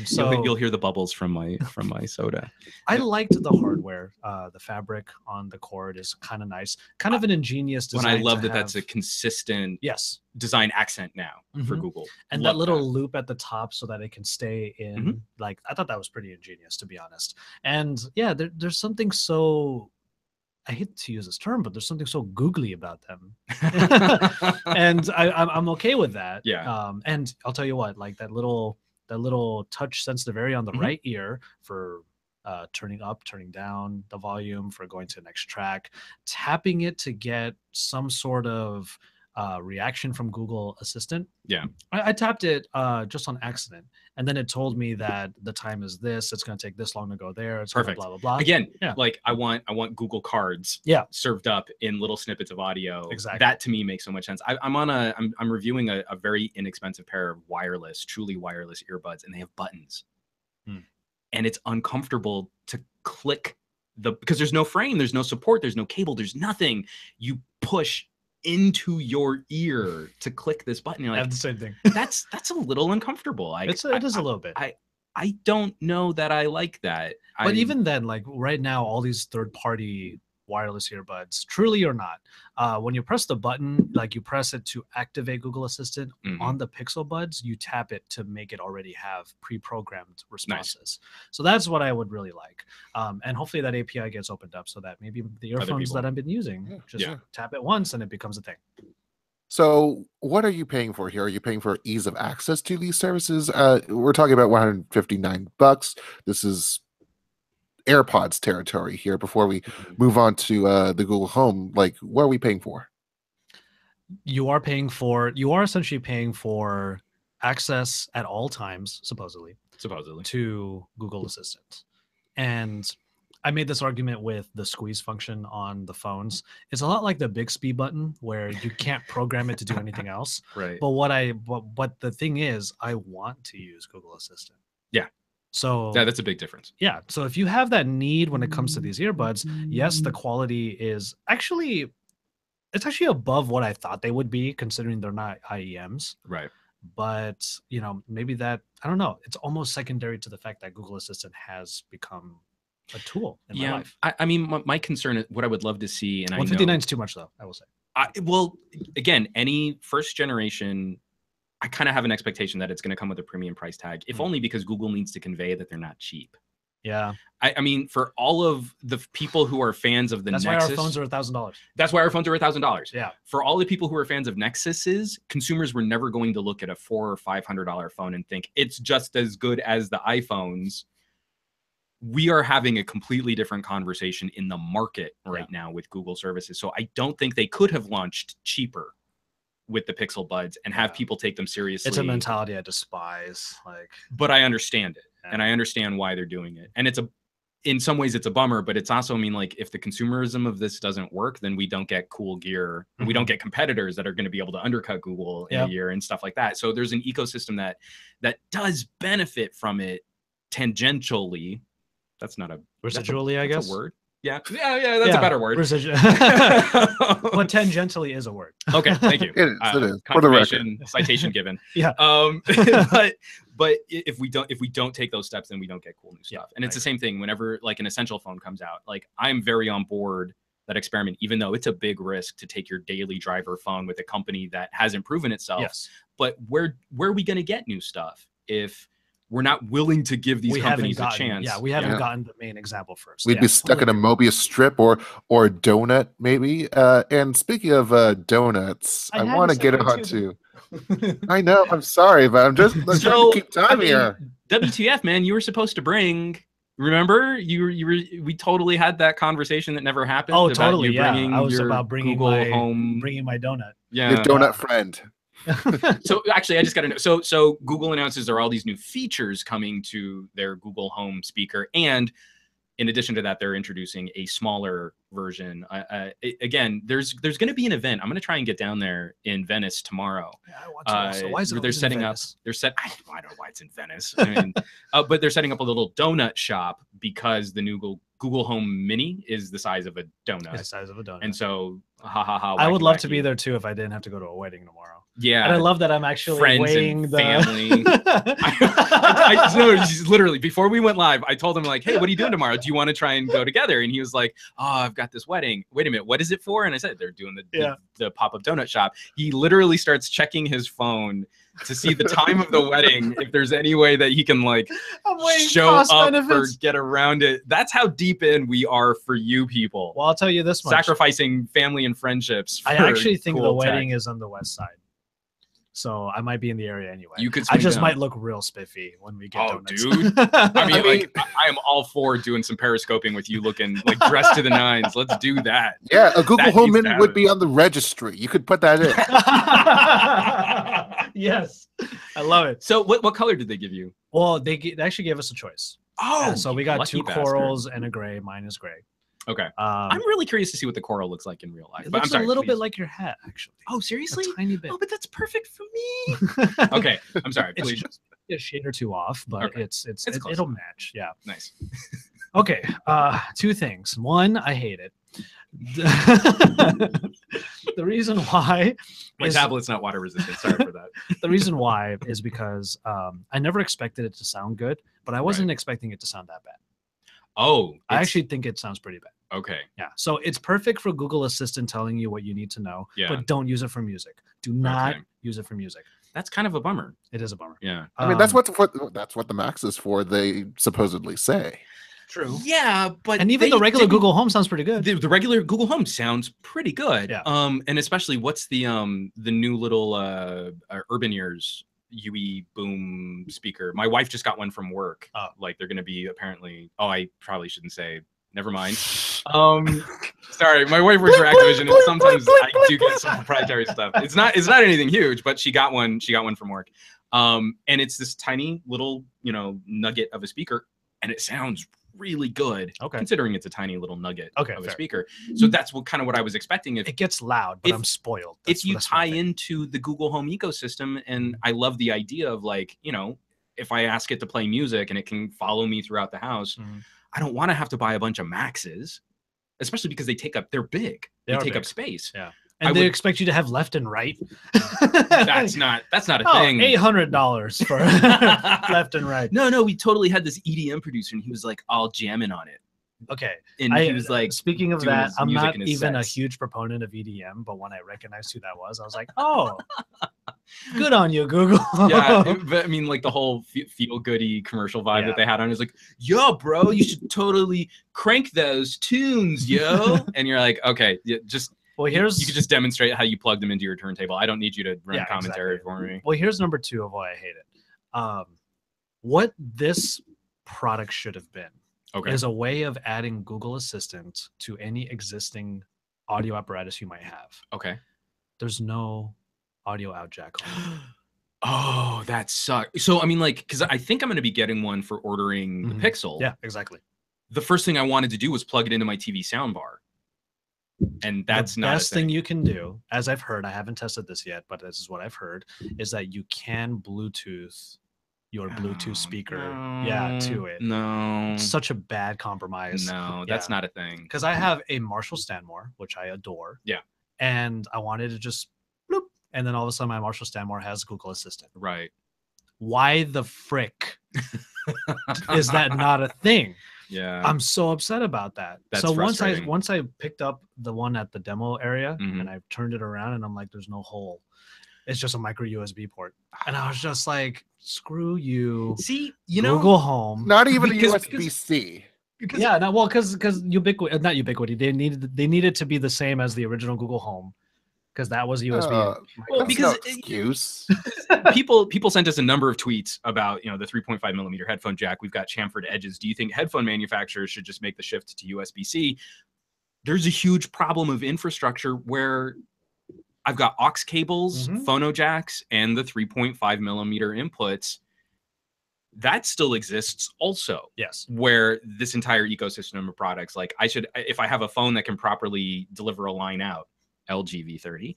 So you'll hear the bubbles from my soda. I liked the hardware. The fabric on the cord is kind of nice, kind of an ingenious design. And I love that that's a consistent design accent now for Google. And that little loop at the top so that it can stay in. Like I thought that was pretty ingenious, to be honest. And yeah, there's something so, I hate to use this term, but there's something so googly about them. And I'm okay with that. Yeah. And I'll tell you what, like that little touch sensitive area on the right ear for turning up, turning down the volume, for going to the next track, tapping it to get some sort of reaction from Google Assistant. Yeah. I tapped it just on accident. And then it told me that the time is this, it's going to take this long to go there. It's perfect. Blah, blah, blah. Again, like I want Google cards served up in little snippets of audio. Exactly. That to me makes so much sense. I'm reviewing a very inexpensive pair of truly wireless earbuds, and they have buttons. And it's uncomfortable to click because there's no frame, there's no support, there's no cable, there's nothing. You push into your ear to click this button. You're like, I have the same thing. That's a little uncomfortable. It is a little bit. I don't know that I like that. But even then, like right now, all these third-party wireless earbuds, truly or not, when you press the button, like you press it to activate Google Assistant on the Pixel Buds, you tap it to make it already have pre-programmed responses. So that's what I would really like. And hopefully that API gets opened up so that maybe the earphones that I've been using, just tap it once and it becomes a thing. So what are you paying for here? Are you paying for ease of access to these services? We're talking about $159. This is AirPods territory here before we move on to the Google Home. Like, what are we paying for? You are essentially paying for access at all times, supposedly to Google Assistant. And I made this argument with the squeeze function on the phones. It's a lot like the Bixby button where you can't program it to do anything else. Right. But the thing is, I want to use Google Assistant. Yeah. So that's a big difference. Yeah. So if you have that need when it comes to these earbuds, yes, the quality is actually It's actually above what I thought they would be, considering they're not IEMs. Right. But maybe that, I don't know. It's almost secondary to the fact that Google Assistant has become a tool in my life. I mean, my concern, what I would love to see, and 159 is too much, though. I will say. Well, again, any first generation, I kind of have an expectation that it's going to come with a premium price tag, if only because Google needs to convey that they're not cheap. Yeah. I mean, for all of the people who are fans of the Nexus, that's why our phones are $1,000. That's why our phones are $1,000. Yeah. For all the people who are fans of Nexuses, consumers were never going to look at a $400 or $500 phone and think it's just as good as the iPhones. We are having a completely different conversation in the market right now with Google services. So I don't think they could have launched cheaper with the Pixel Buds and have people take them seriously. It's a mentality I despise. But I understand it, and I understand why they're doing it. And in some ways it's a bummer, but it's also, I mean, like, if the consumerism of this doesn't work, then we don't get cool gear. We don't get competitors that are going to be able to undercut Google in a year and stuff like that. So there's an ecosystem that does benefit from it tangentially. That's not a residually, I guess. That's a word. Yeah. That's a better word. But tangentially is a word. Okay, thank you. It is. For the record. Citation given. Yeah. But if we don't take those steps, then we don't get cool new stuff. And it's the same thing whenever like an essential phone comes out. Like, I'm very on board that experiment, even though it's a big risk to take your daily driver phone with a company that hasn't proven itself. Yes. But where are we going to get new stuff if we're not willing to give these companies a chance? Yeah, we haven't gotten the main example first. We'd be stuck in a Mobius strip or a donut, maybe. And speaking of donuts, I want to get on to. I know. I'm sorry, but I'm trying to keep time here. WTF, man? You were supposed to bring. Remember, we totally had that conversation that never happened. Oh, totally. Yeah, I was about bringing my donut. Yeah, your donut friend. So actually, I just got to know. So Google announces there are all these new features coming to their Google Home speaker, and in addition to that, they're introducing a smaller version. Again, there's going to be an event. I'm going to try and get down there in Venice tomorrow. Yeah, I want to. Also. Why is it they're setting up? I don't know why it's in Venice. I mean, but they're setting up a little donut shop because the new Google Home Mini is the size of a donut. It's the size of a donut. And so, I would love to be there too if I didn't have to go to a wedding tomorrow. Yeah, and I love that I'm actually friends weighing and the family. No, literally before we went live, I told him like, "Hey, what are you doing tomorrow? Do you want to try and go together?" And he was like, "Oh, I've got this wedding. Wait a minute, what is it for?" And I said, "They're doing the pop-up donut shop." He literally starts checking his phone to see the time of the wedding, if there's any way that he can like show up or get around it. That's how deep in we are for you people. Well, I'll tell you this much: sacrificing family and friendships. I actually think the wedding is on the west side. So I might be in the area anyway. I just might look real spiffy when we get donuts. Dude. I mean, like, I am all for doing some periscoping with you looking like dressed to the nines. Let's do that. Yeah, a Google Home Mini would be on the registry. You could put that in. Yes, I love it. So what color did they give you? Well, they actually gave us a choice. Oh, so we got two corals and a gray. Mine is gray. Okay. I'm really curious to see what the coral looks like in real life. It looks a little bit like your hat, actually. Oh, seriously? A tiny bit. Oh, but that's perfect for me. Okay, I'm sorry. Please. It's a shade or two off, but okay. it'll match. Yeah. Nice. Okay. Two things. One, I hate it. The reason why my tablet's not water resistant. Sorry for that. The reason why is because I never expected it to sound good, but I wasn't expecting it to sound that bad. Oh, I actually think it sounds pretty bad. Okay. Yeah. So it's perfect for Google Assistant telling you what you need to know, but don't use it for music. Do not use it for music. That's kind of a bummer. It is a bummer. Yeah. I mean, that's what the Max is for. They supposedly say. True. Yeah, but and even the regular Google Home sounds pretty good. The regular Google Home sounds pretty good. Yeah. And especially what's the new little Urban Ears UE boom speaker. My wife just got one from work. Like they're going to be apparently. Oh, I probably shouldn't say. Never mind. Sorry, my wife works for Activision, and sometimes I do get some proprietary stuff. It's not anything huge, but she got one. She got one from work. And it's this tiny little nugget of a speaker, and it sounds really good. Okay. Considering it's a tiny little nugget of a fair. Speaker. So that's what I was expecting. If it gets loud, but I'm spoiled. If you tie into the Google Home ecosystem, and I love the idea of like, if I ask it to play music and it can follow me throughout the house, I don't want to have to buy a bunch of Maxes, especially because they're big. They take up space. Yeah. And they expect you to have left and right. That's not a thing. $800 for left and right. No, we totally had this EDM producer, and he was like, "I'll jam in on it." Okay. And he was like, speaking of doing that, his I'm music not in his even a sets. huge proponent of EDM, but when I recognized who that was, I was like, oh, good on you, Google. Yeah, but I mean, like the whole feel goody commercial vibe Yeah. that they had on is like, yo, bro, you should totally crank those tunes, yo. And you're like, okay, just Well, you could just demonstrate how you plug them into your turntable. I don't need you to run commentary for me. Well, here's number 2 of why I hate it. What this product should have been is a way of adding Google Assistant to any existing audio apparatus you might have. Okay. There's no audio out jack on it. Oh, that sucks. So, I mean, like, because I think I'm going to be getting one for ordering the Pixel. Yeah, exactly. The first thing I wanted to do was plug it into my TV soundbar. And that's not the best thing you can do, as I've heard. I haven't tested this yet, but this is what I've heard, is that you can Bluetooth your Bluetooth speaker to it. No. It's such a bad compromise. No, that's not a thing. Because I have a Marshall Stanmore, which I adore. Yeah. And I wanted to just bloop, and then all of a sudden my Marshall Stanmore has Google Assistant. Right. Why the frick is that not a thing? Yeah. I'm so upset about that. That's so frustrating. once I picked up the one at the demo area and I turned it around and I'm like, there's no hole. It's just a micro USB port. And I was just like, screw you. See, Google Home. Not even a USB-C. Yeah, no, well, because Ubiquiti, not Ubiquiti, they needed to be the same as the original Google Home, because that was USB. Well, because no excuse. people sent us a number of tweets about the 3.5 millimeter headphone jack. We've got chamfered edges. Do you think headphone manufacturers should just make the shift to USB-C? There's a huge problem of infrastructure where I've got aux cables, phono jacks, and the 3.5 millimeter inputs. That still exists also. Yes. Where this entire ecosystem of products, like if I have a phone that can properly deliver a line out, LG V30,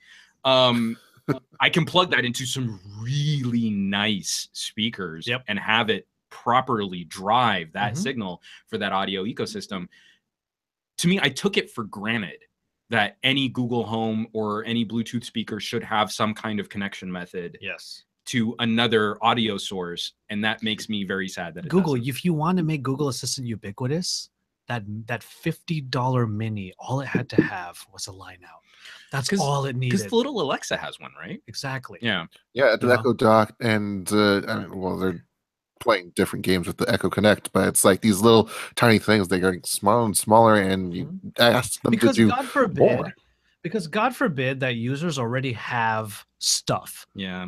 I can plug that into some really nice speakers and have it properly drive that signal for that audio ecosystem. To me, I took it for granted that any Google Home or any Bluetooth speaker should have some kind of connection method to another audio source. And that makes me very sad that Google, if you want to make Google Assistant ubiquitous, that $50 mini, all it had to have was a line out. That's all it needed. Because the little Alexa has one, right? Exactly. Yeah. Yeah, the Echo Dot, and well, they're playing different games with the Echo Connect, but it's like these little tiny things. They're getting smaller and smaller, and you ask them to do more. Because God forbid that users already have stuff. Yeah.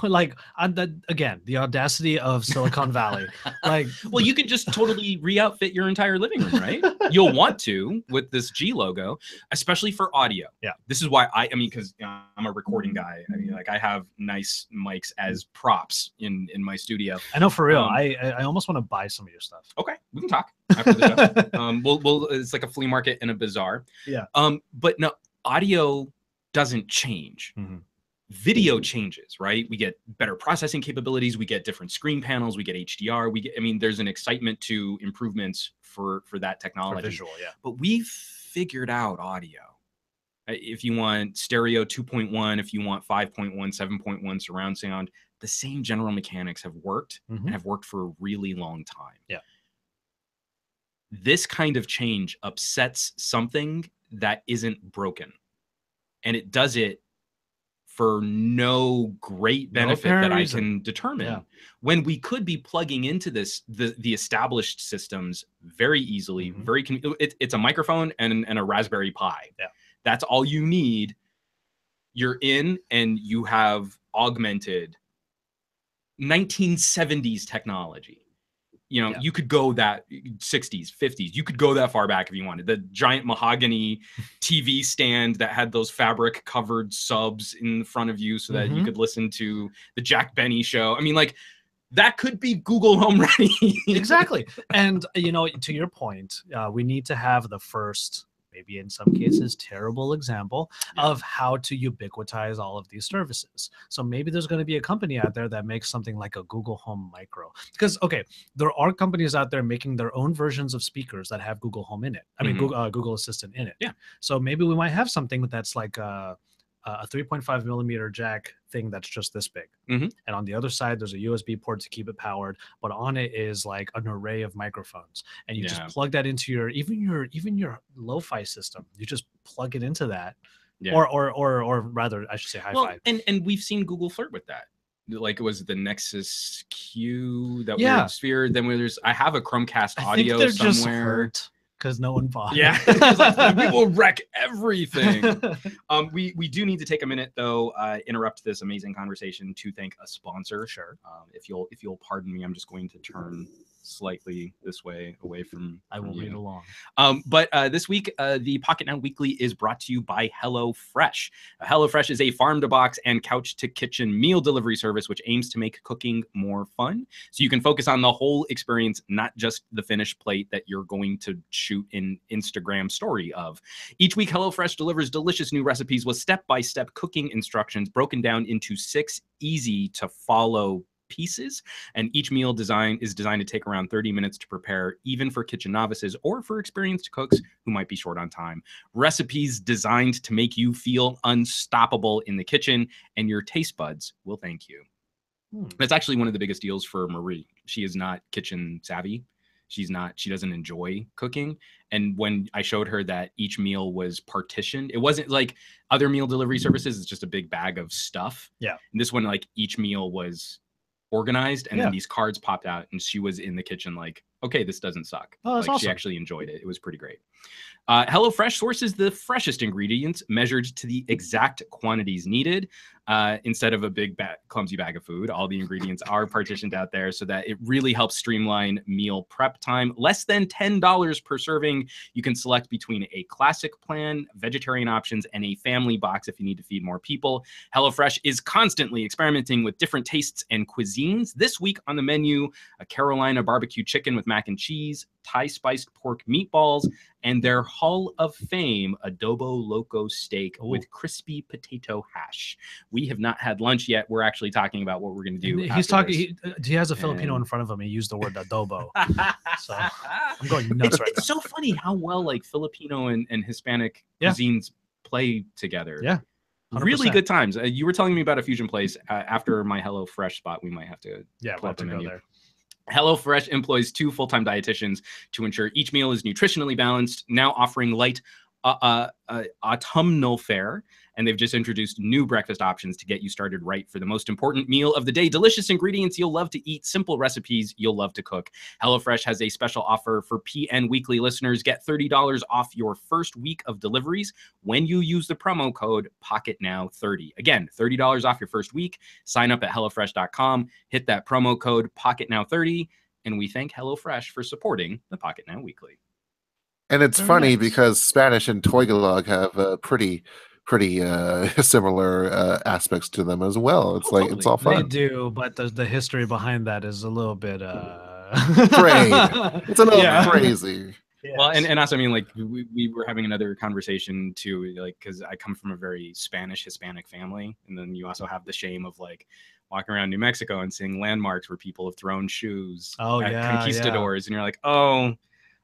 Like again, the audacity of Silicon Valley. Like, well, you can just totally re-outfit your entire living room, right? You'll want to with this G logo, especially for audio. Yeah, this is why I mean, because I'm a recording guy. I mean, like I have nice mics as props in my studio. I know, for real. I almost want to buy some of your stuff. Okay, we can talk after the show. We'll it's like a flea market and a bazaar. Yeah. But no, audio doesn't change. Video changes, right? We get better processing capabilities. We get different screen panels. We get HDR. I mean, there's an excitement to improvements for that technology. For visual, yeah. But we've figured out audio. If you want stereo 2.1, if you want 5.1, 7.1 surround sound, the same general mechanics have worked and have worked for a really long time. Yeah. This kind of change upsets something that isn't broken. And it does it for no great benefit that I can determine, when we could be plugging into the established systems very easily. It's a microphone and a Raspberry Pi. Yeah, that's all you need. You're in, and you have augmented 1970s technology. You could go that 60s, 50s. You could go that far back if you wanted. The giant mahogany TV stand that had those fabric covered subs in front of you so that you could listen to the Jack Benny show. I mean, like, that could be Google Home ready. Exactly. And, to your point, we need to have the first maybe in some cases terrible example of how to ubiquitize all of these services. So maybe there's going to be a company out there that makes something like a Google Home Micro. Because, okay, there are companies out there making their own versions of speakers that have Google Home in it. I mean, Google Assistant in it. Yeah. So maybe we might have something that's like a 3.5 millimeter jack thing that's just this big. And on the other side, there's a USB port to keep it powered, but on it is like an array of microphones. And you just plug that into your lo-fi system. You just plug it into that. Or rather, I should say hi-fi. And we've seen Google flirt with that. Like it was the Nexus Q, that weird sphere. Then I have a Chromecast audio they're somewhere. Just hurt because no one bought it. We will wreck everything. We do need to take a minute though, interrupt this amazing conversation to thank a sponsor. Sure. If you'll pardon me, I'm just going to turn slightly this way away from I will read along. But this week, the Pocketnow Weekly is brought to you by HelloFresh. HelloFresh is a farm-to-box and couch-to-kitchen meal delivery service which aims to make cooking more fun. So you can focus on the whole experience, not just the finished plate that you're going to shoot an Instagram story of. Each week, HelloFresh delivers delicious new recipes with step-by-step cooking instructions broken down into 6 easy-to-follow pieces, and each meal is designed to take around 30 minutes to prepare, even for kitchen novices or for experienced cooks who might be short on time. Recipes designed to make you feel unstoppable in the kitchen, and your taste buds will thank you. That's actually one of the biggest deals for Marie. She is not kitchen savvy. She doesn't enjoy cooking. And when I showed her that each meal was partitioned, it wasn't like other meal delivery services. It's just a big bag of stuff. Yeah. And this one, like each meal was organized, and then these cards popped out, and she was in the kitchen like, okay, this doesn't suck. Oh, that's like awesome. She actually enjoyed it. It was pretty great. HelloFresh sources the freshest ingredients measured to the exact quantities needed. Instead of a big clumsy bag of food, all the ingredients are partitioned out there so that it really helps streamline meal prep time. Less than $10 per serving. You can select between a classic plan, vegetarian options, and a family box if you need to feed more people. HelloFresh is constantly experimenting with different tastes and cuisines. This week on the menu, a Carolina barbecue chicken with mac and cheese, Thai spiced pork meatballs, and their Hall of Fame adobo loco steak with crispy potato hash. We have not had lunch yet. We're actually talking about what we're going to do. He's talking. He has a Filipino in front of him. He used the word adobo. So I'm going nuts right now. It's so funny how well like Filipino and Hispanic cuisines play together. Yeah. 100%. Really good times. You were telling me about a fusion place after my HelloFresh spot. We might have to we'll have to go there. HelloFresh employs 2 full-time dietitians to ensure each meal is nutritionally balanced, now offering light autumnal fare, and they've just introduced new breakfast options to get you started right for the most important meal of the day. Delicious ingredients you'll love to eat, simple recipes you'll love to cook. HelloFresh has a special offer for PN Weekly listeners. Get $30 off your first week of deliveries when you use the promo code PocketNow30. Again, $30 off your first week. Sign up at HelloFresh.com, hit that promo code PocketNow30, and we thank HelloFresh for supporting the Pocketnow Weekly. And it's funny because Spanish and Tagalog have pretty similar aspects to them as well. It's like it's all fun. They do, but the history behind that is a little bit It's a little crazy. Yes. Well, and also, I mean, like we were having another conversation too, like because I come from a very Spanish Hispanic family, and then you also have the shame of like walking around New Mexico and seeing landmarks where people have thrown shoes at conquistadors, and you're like, oh,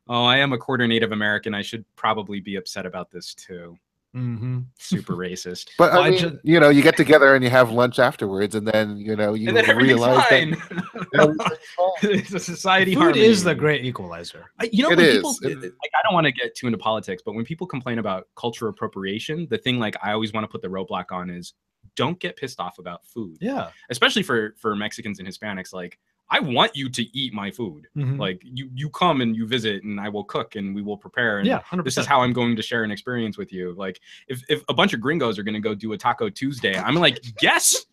I am a quarter Native American. I should probably be upset about this too. Super racist. But I mean, you get together and you have lunch afterwards, and then you realize that it's a society. Food is the great equalizer. When people, like, I don't want to get too into politics, but when people complain about cultural appropriation, the thing like I always want to put the roadblock on is don't get pissed off about food. Yeah, especially for Mexicans and Hispanics, like. I want you to eat my food. Like you come and you visit, and I will cook and we will prepare. And 100%. This is how I'm going to share an experience with you. Like if a bunch of gringos are going to go do a Taco Tuesday, I'm like, yes,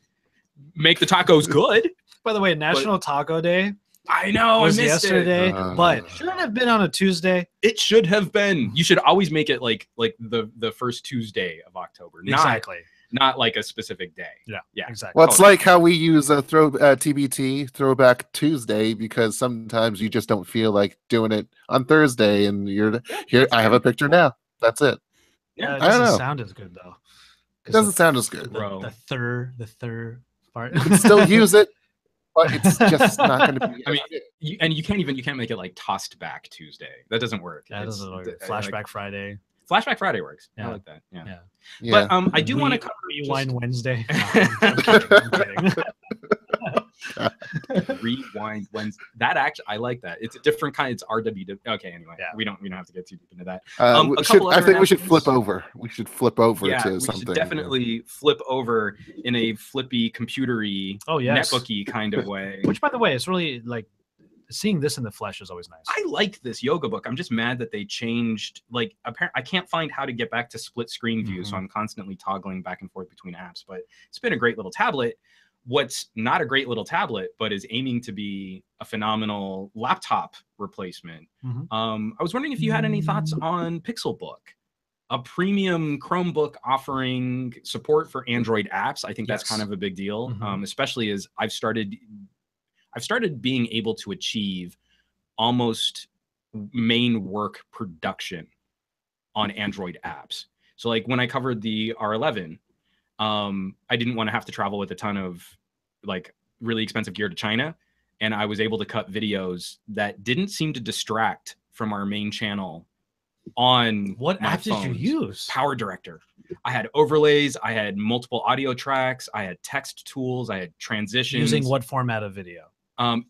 make the tacos good. By the way, National Taco Day. I know. Was I missed yesterday, it. But shouldn't have been on a Tuesday. It should have been. You should always make it like the first Tuesday of October. Exactly. Not like a specific day. Yeah, exactly. Well, it's like how we use a TBT, Throwback Tuesday, because sometimes you just don't feel like doing it on Thursday, and you're here. I have a picture now. That's it. Yeah, It I don't doesn't know. sound as good though. It doesn't sound as good. Bro. The third part. You can still use it, but it's just not going to be. I mean, you can't make it like tossed back Tuesday. That doesn't work. That It's- doesn't work. like, Flashback Friday. Flashback Friday works. I Yeah. like that. Yeah. Yeah. Yeah. But I do want to cover Rewind Wednesday. No, I'm kidding. Rewind Wednesday. That actually, I like that. It's a different kind. It's RWW. Okay, anyway, Yeah. we don't have to get too deep into that. I couple think other we should announcements. flip over. We should flip over Yeah, to we something. should definitely flip over in a flippy, computery, Oh yes. netbooky kind of way. Which, by the way, it's really like seeing this in the flesh is always nice. I like this yoga book. I'm just mad that they changed. Like, apparently, I can't find how to get back to split screen view, so I'm constantly toggling back and forth between apps. But it's been a great little tablet. What's not a great little tablet, but is aiming to be a phenomenal laptop replacement. I was wondering if you had any thoughts on Pixelbook, a premium Chromebook offering support for Android apps. I think that's Yes. kind of a big deal, especially as I've started being able to achieve almost main work production on Android apps. So like when I covered the R11, I didn't want to have to travel with a ton of like really expensive gear to China. And I was able to cut videos that didn't seem to distract from our main channel on What my app did you phones. use? Power Director. I had overlays, I had multiple audio tracks, I had text tools, I had transitions. Using what format of video?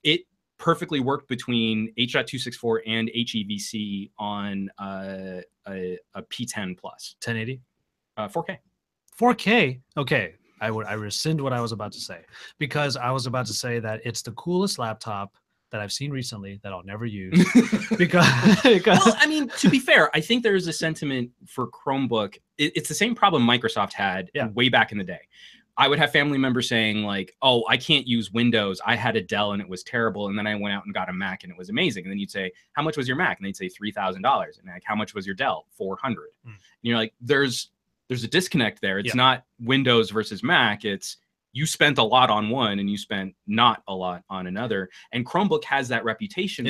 It perfectly worked between H.264 and HEVC on a P10 Plus. 1080? 4K. 4K? Okay. I rescind what I was about to say, because I was about to say that it's the coolest laptop that I've seen recently that I'll never use. because Well, I mean, to be fair, I think there's a sentiment for Chromebook. It's the same problem Microsoft had way back in the day. I would have family members saying like, oh, I can't use Windows. I had a Dell and it was terrible. And then I went out and got a Mac and it was amazing. And then you'd say, how much was your Mac? And they'd say $3,000. And like, how much was your Dell? $400. And you're like, there's a disconnect there. It's not Windows versus Mac. It's you spent a lot on one and you spent not a lot on another. And Chromebook has that reputation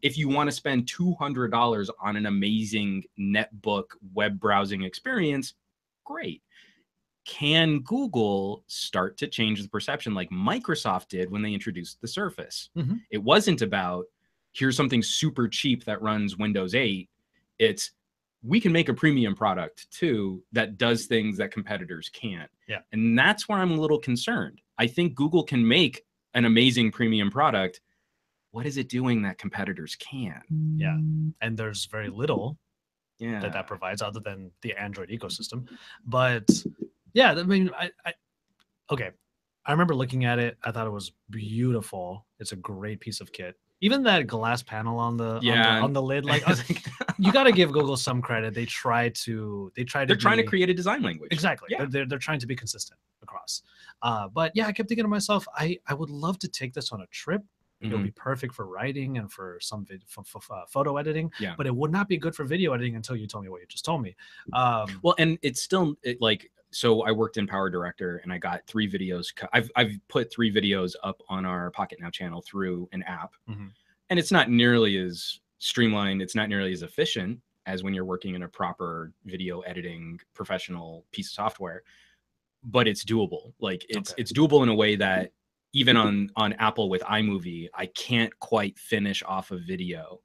if you want to spend $200 on an amazing netbook web browsing experience, great. Can Google start to change the perception like Microsoft did when they introduced the Surface? It wasn't about here's something super cheap that runs Windows 8. It's we can make a premium product too that does things that competitors can't. And that's where I'm a little concerned. I think Google can make an amazing premium product. What is it doing that competitors can't? And there's very little that provides other than the Android ecosystem. But yeah, I mean, okay. I remember looking at it. I thought it was beautiful. It's a great piece of kit. Even that glass panel on the on the lid, like I was like, you got to give Google some credit. They're trying to create a design language. Exactly. They're trying to be consistent across. But yeah, I kept thinking to myself, I would love to take this on a trip. It would be perfect for writing and for some photo editing, but it would not be good for video editing until you told me what you just told me. Well, and it's still like, so I worked in Power Director and I got 3 videos. I've put 3 videos up on our Pocketnow channel through an app, and it's not nearly as streamlined. It's not nearly as efficient as when you're working in a proper video editing professional piece of software, but it's doable. Like it's doable in a way that even on Apple with iMovie, I can't quite finish off a video.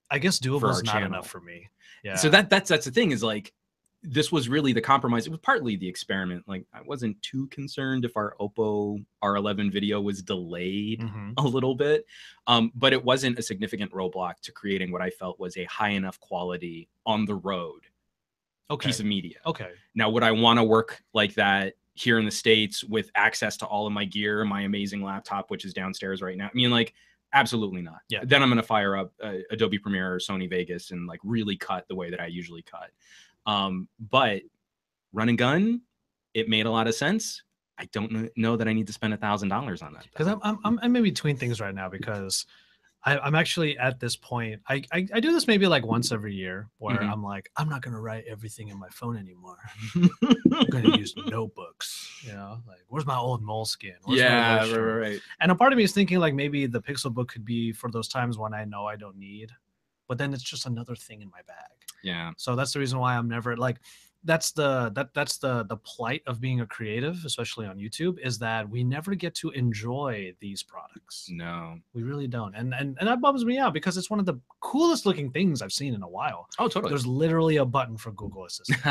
I guess doable is not enough for me. Yeah. So that's the thing is like, this was really the compromise. It was partly the experiment. Like I wasn't too concerned if our Oppo R11 video was delayed a little bit, but it wasn't a significant roadblock to creating what I felt was a high enough quality on the road piece of media. Now, would I want to work like that here in the States with access to all of my gear, my amazing laptop, which is downstairs right now? I mean, like, absolutely not. Then I'm going to fire up Adobe Premiere or Sony Vegas and like really cut the way that I usually cut. But run and gun, it made a lot of sense. I don't know that I need to spend $1,000 on that. Because I'm in between things right now, because I'm actually at this point. I do this maybe like once every year where I'm like, I'm not gonna write everything in my phone anymore. I'm gonna use notebooks. You know, like where's my old Moleskine? Where's my right. And a part of me is thinking like maybe the Pixelbook could be for those times when I know I don't need, but then it's just another thing in my bag. Yeah. So that's the reason why I'm never like that's the plight of being a creative, especially on YouTube, is that we never get to enjoy these products. No. We really don't. And that bums me out because it's one of the coolest looking things I've seen in a while. Oh, totally. There's literally a button for Google Assistant.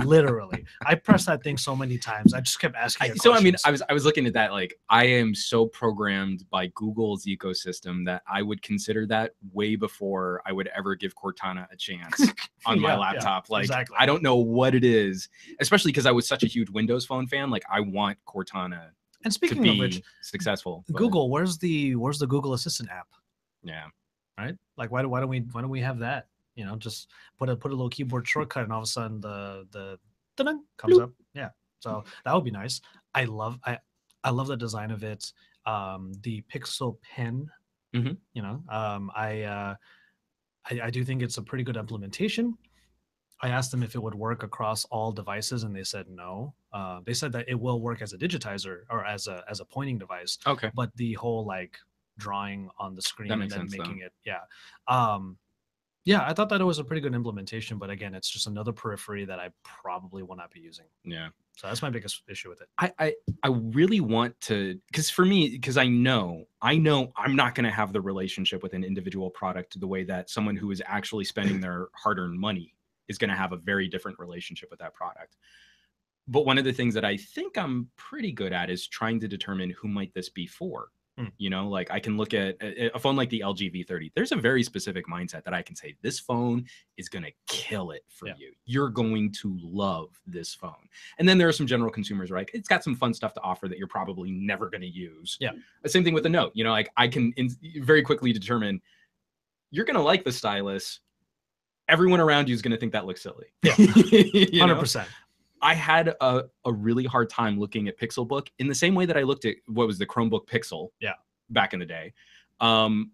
Literally. I pressed that thing so many times. I just kept asking it So I mean, questions. I was looking at that, like, I am so programmed by Google's ecosystem that I would consider that way before I would ever give Cortana a chance on my laptop. Like, exactly. I don't know what it is, especially because I was such a huge Windows Phone fan. Like, I want Cortana And to speaking be of which, successful. But, Google, where's the Google Assistant app? yeah. Right? Like why don't we have that? You know, just put a little keyboard shortcut and all of a sudden the ta-ding comes up. Yeah. So that would be nice. I love the design of it. The Pixel Pen, Mhm. you know, I do think it's a pretty good implementation. I asked them if it would work across all devices, and they said no. They said that it will work as a digitizer or as a pointing device, Okay. but the whole like drawing on the screen and makes then sense, making though. it, yeah, I thought that it was a pretty good implementation. But again, it's just another periphery that I probably will not be using. Yeah. So that's my biggest issue with it. I really want to, because for me, because I know I'm not going to have the relationship with an individual product the way that someone who is actually spending their hard-earned money is going to have a very different relationship with that product. But one of the things that I think I'm pretty good at is trying to determine who might this be for. You know, like I can look at a phone like the LG V30. There's a very specific mindset that I can say, this phone is going to kill it for you. You're going to love this phone. And then there are some general consumers, right? It's got some fun stuff to offer that you're probably never going to use. Yeah. The same thing with the Note. You know, like I can very quickly determine you're going to like the stylus. Everyone around you is going to think that looks silly. Yeah. 100%. I had a really hard time looking at Pixelbook in the same way that I looked at what was the Chromebook Pixel back in the day. I'm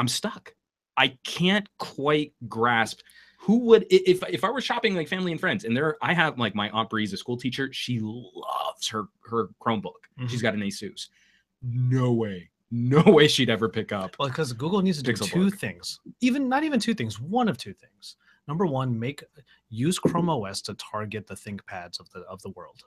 stuck. I can't quite grasp who would, if I were shopping like family and friends, and I have like my Aunt Bree's a school teacher. She loves her Chromebook. She's got an Asus. No way she'd ever pick up. Well, because Google needs to do two things, not even two things, one of two things. Number one, use Chrome OS to target the ThinkPads of the world,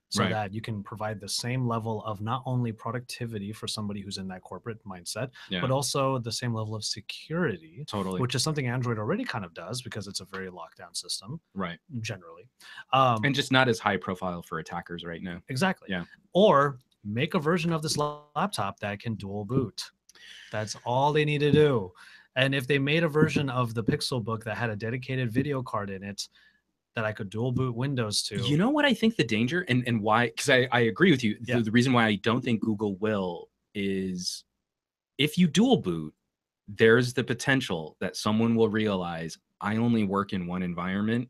so that you can provide the same level of not only productivity for somebody who's in that corporate mindset, but also the same level of security, which is something Android already kind of does because it's a very locked down system, generally, and just not as high profile for attackers right now. Exactly. Yeah. Or make a version of this laptop that can dual boot. That's all they need to do. And if they made a version of the Pixelbook that had a dedicated video card in it that I could dual boot Windows to. You know what I think the danger and why, because I agree with you. The reason why I don't think Google will is if you dual boot, there's the potential that someone will realize I only work in one environment.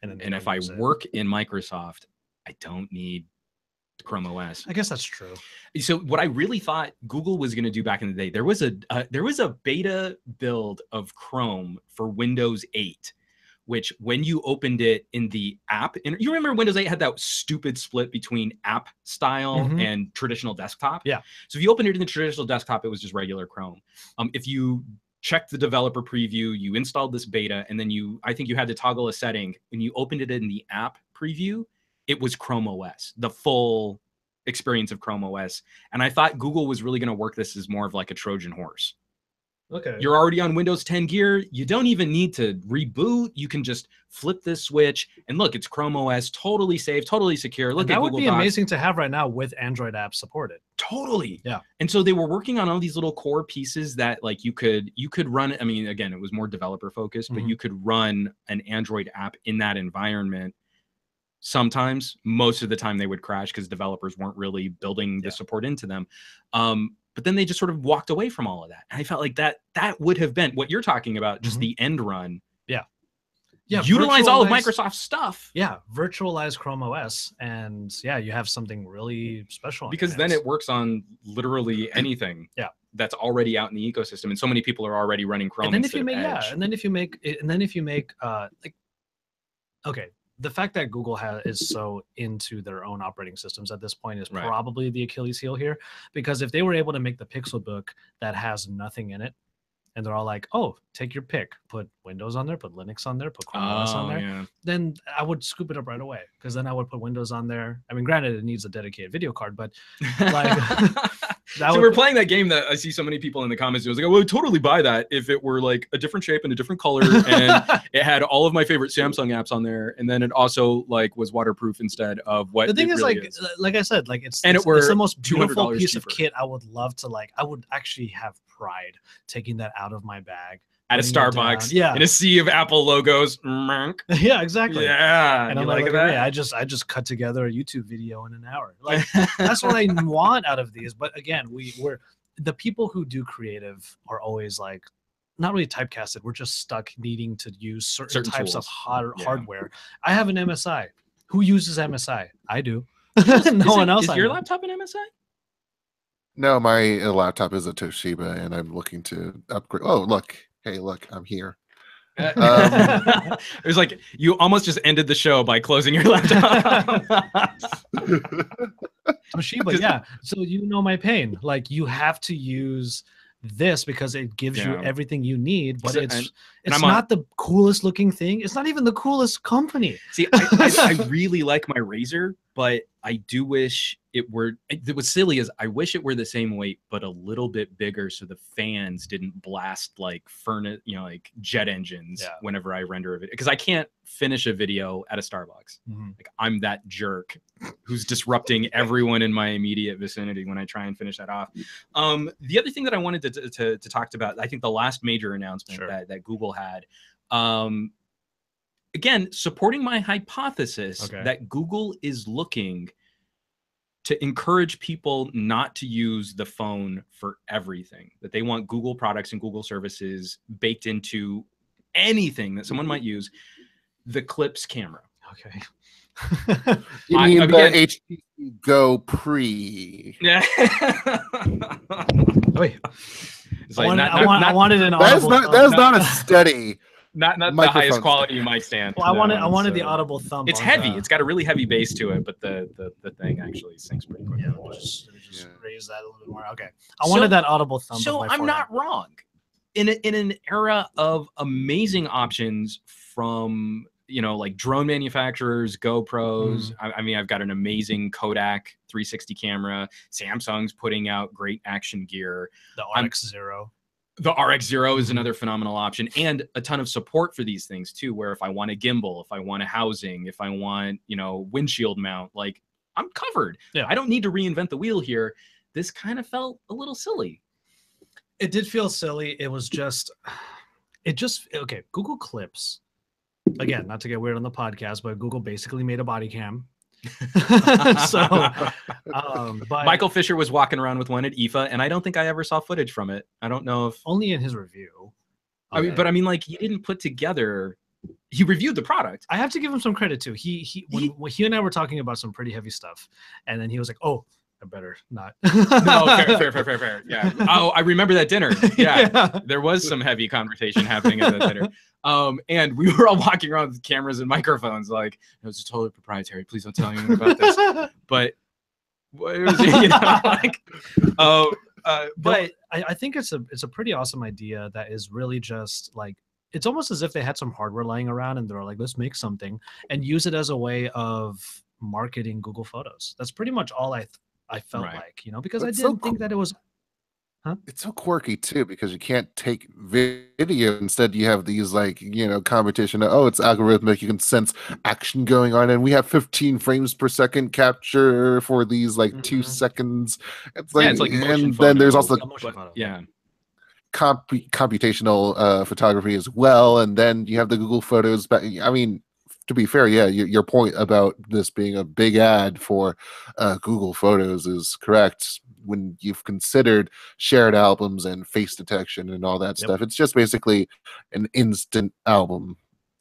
And if I work in Microsoft, I don't need Chrome OS. I guess that's true. So what I really thought Google was going to do back in the day, there was a beta build of Chrome for Windows 8, which when you opened it in the app, and you remember Windows 8 had that stupid split between app style and traditional desktop. Yeah. So if you opened it in the traditional desktop, it was just regular Chrome. If you checked the developer preview, you installed this beta, and then I think you had to toggle a setting, and you opened it in the app preview, it was Chrome OS, the full experience of Chrome OS. And I thought Google was really going to work this as more of like a Trojan horse. Okay. You're already on Windows 10 gear. You don't even need to reboot. You can just flip this switch and look, it's Chrome OS, totally safe, totally secure. Look, that would be amazing to have right now with Android apps supported. Totally. Yeah. And so they were working on all these little core pieces that like you could run. I mean, again, it was more developer focused, but you could run an Android app in that environment. Sometimes, most of the time they would crash because developers weren't really building the support into them. But then they just sort of walked away from all of that. And I felt like that would have been what you're talking about, just the end run. Yeah. Utilize all of Microsoft's stuff. Yeah. Virtualize Chrome OS. And you have something really special. Because then it works on literally anything. That's already out in the ecosystem. And so many people are already running Chrome instead of Edge. And then if you make okay. The fact that Google is so into their own operating systems at this point is probably the Achilles heel here, because if they were able to make the Pixelbook that has nothing in it and they're all like, "Oh, take your pick. Put Windows on there, put Linux on there, put Chrome OS on there." Yeah. Then I would scoop it up right away, because then I would put Windows on there. I mean, granted, it needs a dedicated video card, but like, so we're playing that game that I see so many people in the comments. It was like, "Oh, I would totally buy that if it were like a different shape and a different color, and it had all of my favorite Samsung apps on there, and then it also like was waterproof instead of what." The thing it is, really like I said, like it's it were the most beautiful $200 piece of cheaper. kit. I would love to I would actually have pride taking that out of my bag at a putting it down. Starbucks, Yeah, in a sea of Apple logos. yeah, exactly. Yeah, And you I'm like like, that? okay, I just cut together a YouTube video in an hour. Like, that's what I want out of these. But again, we're the people who do creative are always like not really typecasted. We're just stuck needing to use certain types tools. of hardware. I have an MSI. Who uses MSI? I do. No one else. Is your laptop an MSI? No, my laptop is a Toshiba, and I'm looking to upgrade. Oh, look. Hey, look, I'm here. It was like you almost just ended the show by closing your laptop. Toshiba, yeah. So you know my pain. Like, you have to use this because it gives you everything you need, but it's not the coolest looking thing. It's not even the coolest company. See, I really like my Razer, but I do wish it were. What's silly is I wish it were the same weight, but a little bit bigger, so the fans didn't blast like furnace, like jet engines whenever I render a video. Because I can't finish a video at a Starbucks. Like, I'm that jerk who's disrupting everyone in my immediate vicinity when I try and finish that off. The other thing that I wanted to talk about, I think the last major announcement that Google had. Again, supporting my hypothesis that Google is looking to encourage people not to use the phone for everything, that they want Google products and Google services baked into anything that someone might use. The Clips camera. Okay. You mean the HTC Go Pre? Yeah. Wait. It's like I wanted an audible. That is not a steady. Not the highest quality mic stand. Well, I wanted the audible thump. It's heavy. It's got a really heavy base to it, but the thing actually sinks pretty quickly. Yeah, just raise that a little bit more. Okay. I wanted that audible thump. So I'm not wrong. In an era of amazing options from like drone manufacturers, GoPros. I mean, I've got an amazing Kodak 360 camera. Samsung's putting out great action gear. The RX-0. The RX-0 is another phenomenal option, and a ton of support for these things too, where if I want a gimbal, if I want a housing, if I want, windshield mount, like, I'm covered. Yeah. I don't need to reinvent the wheel here. This kind of felt a little silly. It did feel silly. It was just, okay, Google Clips. Again, not to get weird on the podcast, but Google basically made a body cam. But Michael Fisher was walking around with one at IFA, and I don't think I ever saw footage from it. I don't know if only in his review. But I mean, like, he didn't put together. He reviewed the product. I have to give him some credit too. When he and I were talking about some pretty heavy stuff, and then he was like, "Oh, I better not." No, fair. Yeah. Oh, I remember that dinner. Yeah. There was some heavy conversation happening at that dinner. And we were all walking around with cameras and microphones, like, it was totally proprietary. Please don't tell anyone about this. But it was, but I think it's a pretty awesome idea that is really just like, it's almost as if they had some hardware lying around and they're like, let's make something and use it as a way of marketing Google Photos. That's pretty much all I felt like, because I didn't think that it was. Huh? It's so quirky too, because you can't take video. Instead, you have these competition. Oh, it's algorithmic. You can sense action going on, and we have 15 frames per second capture for these 2 seconds. It's like, it's like and then there's also computational photography as well, and then you have the Google Photos. But I mean, to be fair, yeah, your point about this being a big ad for Google Photos is correct. When you've considered shared albums and face detection and all that stuff, it's just basically an instant album.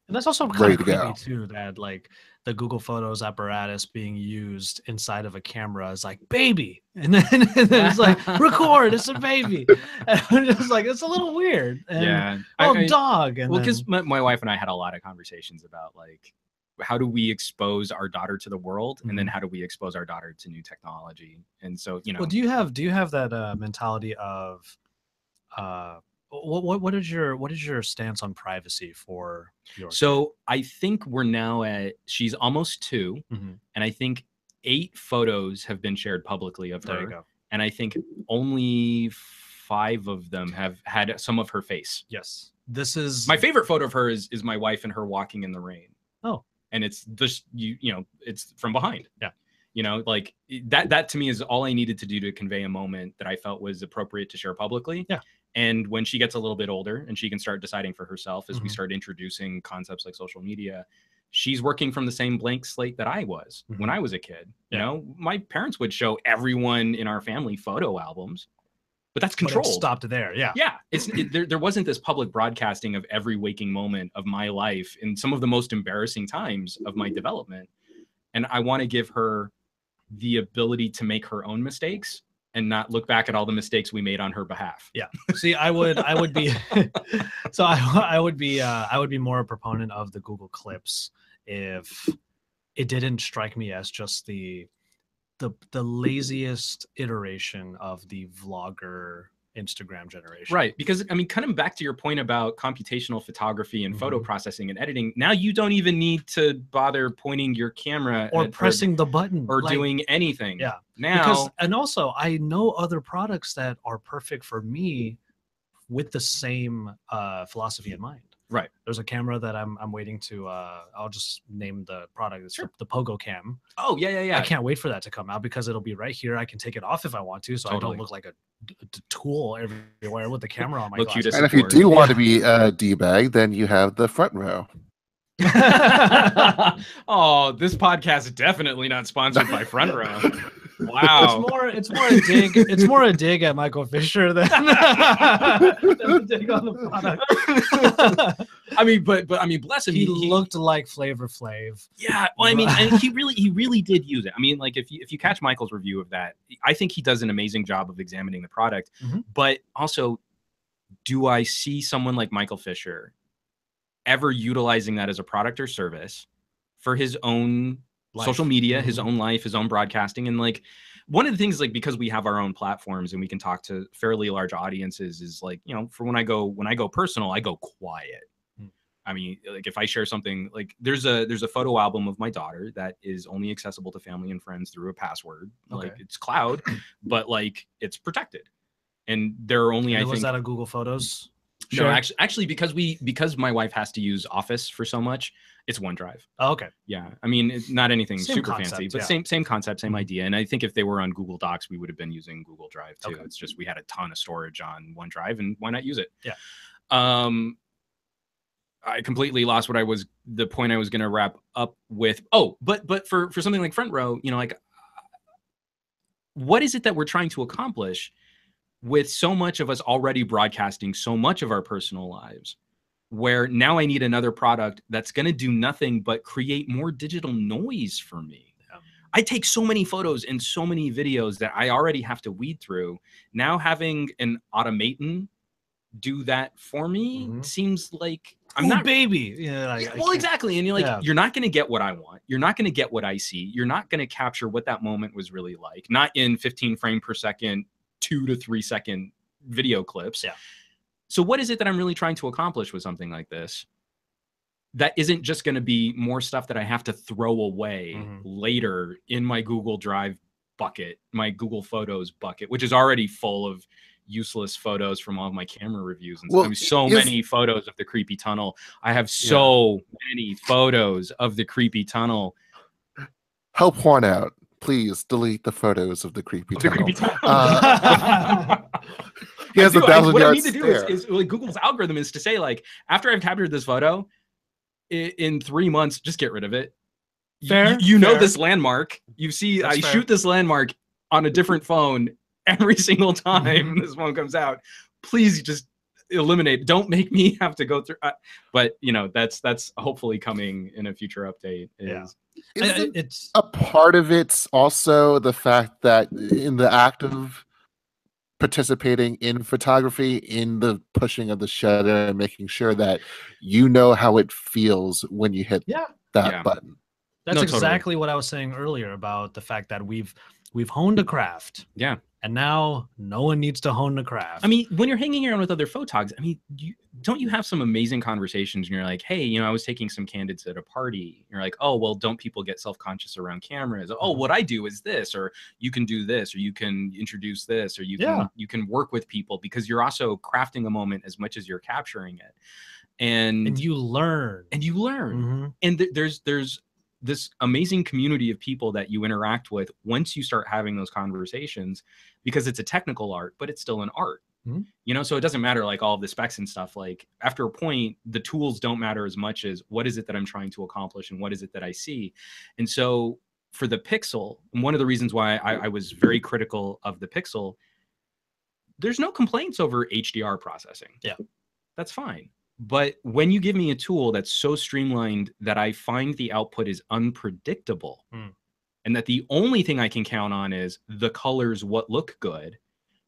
And that's also kind of creepy too, that like the Google Photos apparatus being used inside of a camera is like, baby, and then it's like, record, it's a baby. And I'm just like, it's a little weird. And, dog. And because my wife and I had a lot of conversations about like, how do we expose our daughter to the world, and then how do we expose our daughter to new technology? And so, well, do you have that mentality of what is your stance on privacy for your So I think we're now at, she's almost 2, Mhm. and I think 8 photos have been shared publicly of There you her. go. And I think only 5 of them have had some of her face. Yes. This is My favorite photo of her is my wife and her walking in the rain. Oh. And it's just, you know, it's from behind. Yeah. You know, like that to me is all I needed to do to convey a moment that I felt was appropriate to share publicly. Yeah. And when she gets a little bit older and she can start deciding for herself as we Mhm. start introducing concepts like social media, she's working from the same blank slate that I was when I was a kid. You Yeah. know, my parents would show everyone in our family photo albums, but that's But it controlled. stopped there. Yeah. Yeah, there wasn't this public broadcasting of every waking moment of my life in some of the most embarrassing times of my development. And I want to give her the ability to make her own mistakes and not look back at all the mistakes we made on her behalf. Yeah. See, I would be so I would be more a proponent of the Google Clips if it didn't strike me as just the laziest iteration of the vlogger Instagram generation. Right. Because I mean, coming back to your point about computational photography and photo processing and editing, now you don't even need to bother pointing your camera Or pressing the button or like, doing anything. Yeah. Now, and also I know other products that are perfect for me with the same philosophy in mind. right. There's a camera that I'm waiting to I'll just name the product. It's the Pogo Cam. Oh, yeah. I can't wait for that to come out because it'll be right here. I can take it off if I want to, so I Totally. don't look like a tool everywhere with the camera on my Look cute glasses. as And if you support. do want to be a D-bag, then you have the front row. Oh, this podcast is definitely not sponsored by Front Row. Wow. It's more a dig. It's more a dig at Michael Fisher than, than a dig on the product. I mean, but I mean, bless him. He looked like Flavor Flav. Yeah, well, I mean, and he really did use it. I mean, like if you catch Michael's review of that, I think he does an amazing job of examining the product. But also, do I see someone like Michael Fisher ever utilizing that as a product or service for his own social media, his own life, his own broadcasting? And like one of the things, like, because we have our own platforms and we can talk to fairly large audiences, is like, you know, for when I go personal, I go quiet. I mean, like if I share something, like there's a photo album of my daughter that is only accessible to family and friends through a password. Okay. Like it's cloud, but like it's protected. And there are only, I think, was that a Google Photos? No, actually, because my wife has to use Office for so much, it's OneDrive. Oh, okay. Yeah, I mean, it's not anything Same super concept, fancy, but yeah. same concept, same idea. And I think if they were on Google Docs, we would have been using Google Drive too. Okay. It's just we had a ton of storage on OneDrive, and why not use it? Yeah. I completely lost the point I was going to wrap up with. Oh, but for something like Front Row, you know, like what is it that we're trying to accomplish with so much of us already broadcasting so much of our personal lives, where now I need another product that's going to do nothing but create more digital noise for me? Yeah. I take so many photos and so many videos that I already have to weed through. Now having an automaton do that for me seems like I'm not baby. Yeah. Well, exactly. And you're like, you're not going to get what I want. You're not going to get what I see. You're not going to capture what that moment was really like. Not in 15 frame per second, 2 to 3 second video clips. Yeah. So what is it that I'm really trying to accomplish with something like this? That isn't just going to be more stuff that I have to throw away later in my Google Drive bucket, my Google Photos bucket, which is already full of useless photos from all of my camera reviews and stuff. I mean, so many photos of the creepy tunnel. I have so many photos of the creepy tunnel. Help Juan out. Please delete the photos of the creepy tunnel. Creepy tunnel. He has 1,000 what yard I need to do stare. is like Google's algorithm is to say, like, after I've captured this photo, in 3 months, just get rid of it. Fair. You know this landmark. You see, That's I fair. shoot this landmark on a different phone every single time this one comes out. Please just eliminate. Don't make me have to go through. But you know, that's hopefully coming in a future update. It's a part of it's also the fact that in the act of participating in photography, in the pushing of the shutter and making sure that you know how it feels when you hit that button. That's exactly what I was saying earlier about the fact that we've honed a craft. Yeah. And now no one needs to hone the craft. I mean, when you're hanging around with other photogs, I mean, don't you have some amazing conversations and you're like, hey, you know, I was taking some candids at a party. You're like, oh, well, don't people get self-conscious around cameras? Oh, what I do is this, or you can do this, or you can introduce this, or you can work with people, because you're also crafting a moment as much as you're capturing it. And you learn. And there's this amazing community of people that you interact with once you start having those conversations, because it's a technical art, but it's still an art. You know, so it doesn't matter like all of the specs and stuff. Like after a point, the tools don't matter as much as what is it that I'm trying to accomplish and what is it that I see. And so for the Pixel, and one of the reasons why I was very critical of the Pixel, there's no complaints over HDR processing. Yeah, that's fine. But when you give me a tool that's so streamlined that I find the output is unpredictable, and that the only thing I can count on is the colors, what look good,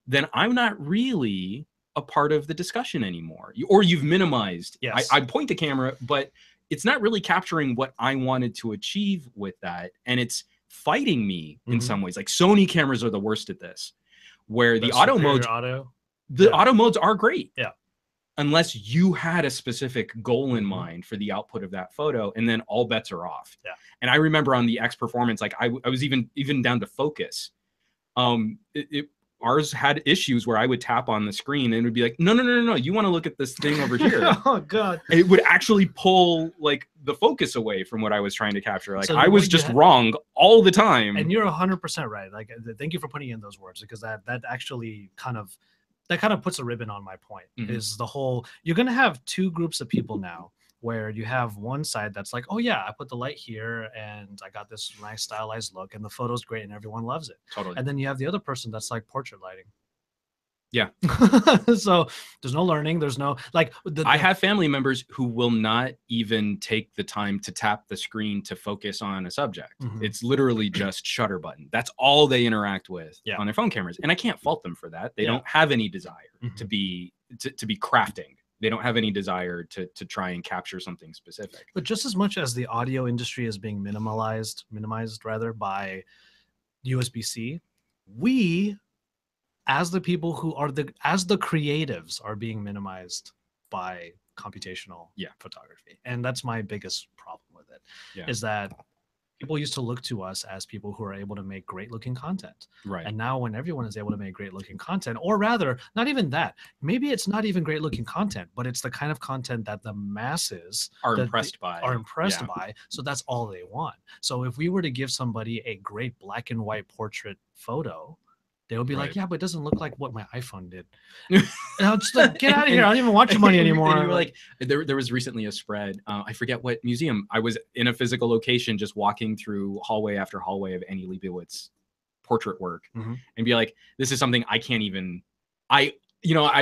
then I'm not really a part of the discussion anymore. Or you've minimized. Yes. I point the camera, but it's not really capturing what I wanted to achieve with that. And it's fighting me in some ways. Like Sony cameras are the worst at this, where the auto modes, auto modes are great. Yeah. Unless you had a specific goal in mind for the output of that photo, and then all bets are off. Yeah. And I remember on the X Performance, like I was even down to focus. Ours had issues where I would tap on the screen and it would be like, no, you want to look at this thing over here. Oh God. And it would actually pull like the focus away from what I was trying to capture. Like So I was just wrong all the time. And you're 100% right. Like, thank you for putting in those words, because that actually kind of puts a ribbon on my point. Is the whole, you're going to have two groups of people now, where you have one side that's like, oh yeah, I put the light here and I got this nice stylized look and the photo's great and everyone loves it. Totally. And then you have the other person that's like portrait lighting. Yeah. So there's no learning. There's no like. I have family members who will not even take the time to tap the screen to focus on a subject. It's literally just shutter button. That's all they interact with on their phone cameras, and I can't fault them for that. They don't have any desire to be crafting. They don't have any desire to try and capture something specific. But just as much as the audio industry is being minimized rather by USB-C, we, as the people who are as the creatives, are being minimized by computational photography. And that's my biggest problem with it, is that people used to look to us as people who are able to make great looking content. Right. And now when everyone is able to make great looking content, or rather, not even that, maybe it's not even great looking content, but it's the kind of content that the masses are impressed by. So that's all they want. So if we were to give somebody a great black and white portrait photo, they would be like, yeah, but it doesn't look like what my iPhone did. And I'm just like, get out of here. I don't even want your money anymore. And you were like, there was recently a spread. I forget what museum. I was in a physical location just walking through hallway after hallway of Annie Leibovitz portrait work and be like, this is something I can't even, I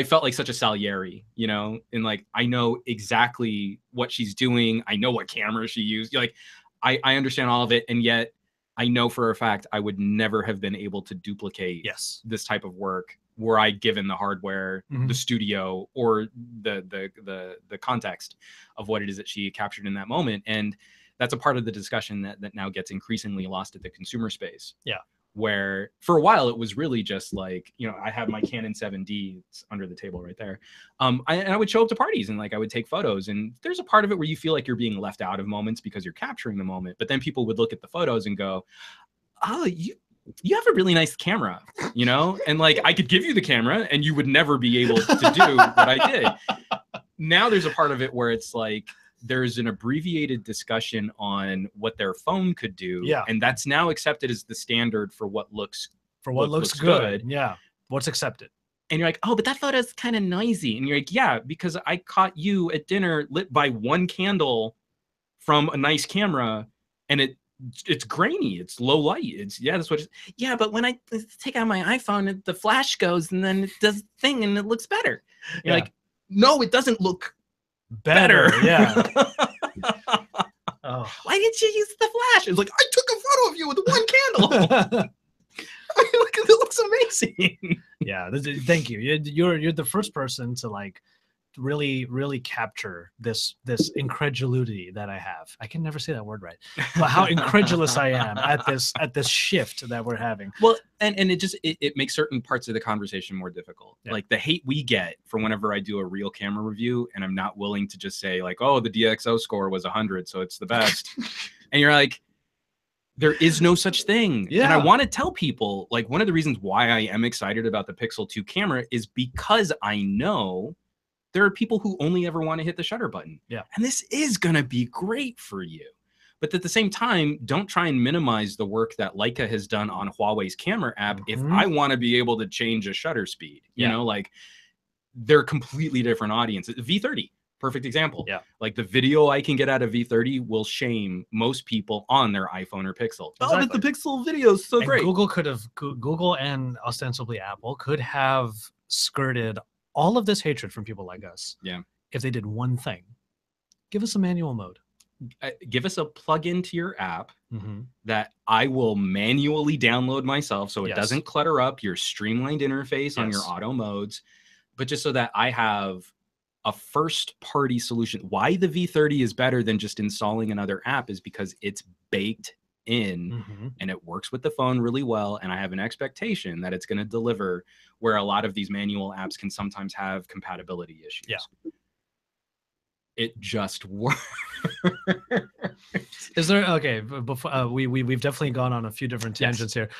felt like such a Salieri, and like, I know exactly what she's doing. I know what camera she used. Like, I understand all of it. And yet, I know for a fact I would never have been able to duplicate this type of work were I given the hardware, the studio, or the context of what it is that she captured in that moment. And that's a part of the discussion that now gets increasingly lost at the consumer space. Yeah. Where for a while it was really just like, I have my Canon 7D, it's under the table right there. I would show up to parties and like I would take photos, and there's a part of it where you feel like you're being left out of moments because you're capturing the moment. But then people would look at the photos and go, oh, you have a really nice camera, and like I could give you the camera and you would never be able to do what I did. Now there's a part of it where it's like, there's an abbreviated discussion on what their phone could do. Yeah. And that's now accepted as the standard for what looks good. Yeah. What's accepted. And you're like, oh, but that photo's kind of noisy. And you're like, yeah, because I caught you at dinner lit by one candle from a nice camera, and it's grainy, it's low light. That's what but when I take out my iPhone, the flash goes and then it does the thing and it looks better. You're like, no, it doesn't look better. Yeah. Why didn't you use the flash? It's like, I took a photo of you with one candle. It looks amazing. Yeah, thank you. You're the first person to like really capture this incredulity that I have. I can never say that word right, but how incredulous I am at this shift that we're having. Well, and it makes certain parts of the conversation more difficult. Yeah. Like the hate we get for whenever I do a real camera review and I'm not willing to just say like, oh, the DxO score was 100, so it's the best. And you're like, there is no such thing. Yeah. And I want to tell people, like, one of the reasons why I am excited about the Pixel 2 camera is because I know there are people who only ever want to hit the shutter button. Yeah. And this is going to be great for you. But at the same time, don't try and minimize the work that Leica has done on Huawei's camera app. If I want to be able to change a shutter speed, you know, like they're completely different audiences. V30. Perfect example. Yeah. Like the video I can get out of V30 will shame most people on their iPhone or Pixel. Exactly. Oh, but the Pixel video is so and great. Google and ostensibly Apple could have skirted all of this hatred from people like us. Yeah. If they did one thing, give us a manual mode. Give us a plugin to your app that I will manually download myself so it doesn't clutter up your streamlined interface on your auto modes, but just so that I have a first-party solution. Why the V30 is better than just installing another app is because it's baked in and it works with the phone really well, and I have an expectation that it's going to deliver where a lot of these manual apps can sometimes have compatibility issues. Yeah. It just works. Is there before we've definitely gone on a few different tangents here.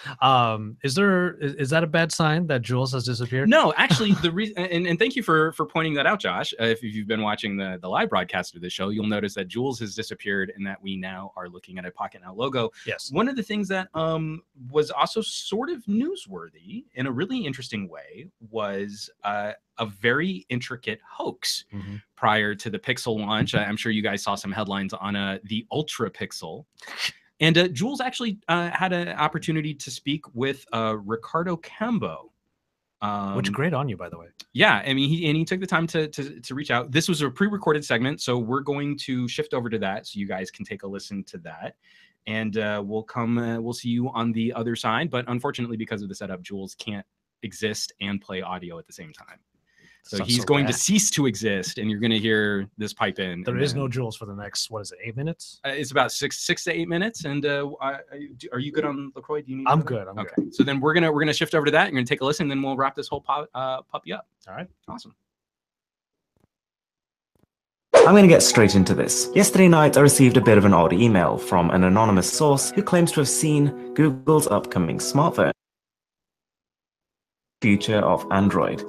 Is that a bad sign that Jules has disappeared? No, actually, the reason, and thank you for pointing that out, Josh. If you've been watching the live broadcast of the show, you'll notice that Jules has disappeared and that we now are looking at a Pocketnow logo. Yes. One of the things that was also sort of newsworthy in a really interesting way was a very intricate hoax prior to the Pixel launch. I'm sure you guys saw some headlines on the Ultra Pixel. And Jules actually had an opportunity to speak with Ricardo Cambo. Which great on you, by the way. Yeah, I mean, he took the time to reach out. This was a pre-recorded segment, so we're going to shift over to that so you guys can take a listen to that. And we'll see you on the other side. But unfortunately, because of the setup, Jules can't exist and play audio at the same time. So he's going to cease to exist, and you're going to hear this pipe in. There is no Jules for the next, 8 minutes? It's about six to 8 minutes. And are you good on LaCroix? Do you need? I'm good. I'm good. So then we're gonna shift over to that. You're gonna take a listen, and then we'll wrap this whole puppy up. All right. Awesome. I'm going to get straight into this. Yesterday night, I received a bit of an odd email from an anonymous source who claims to have seen Google's upcoming smartphone, future of Android.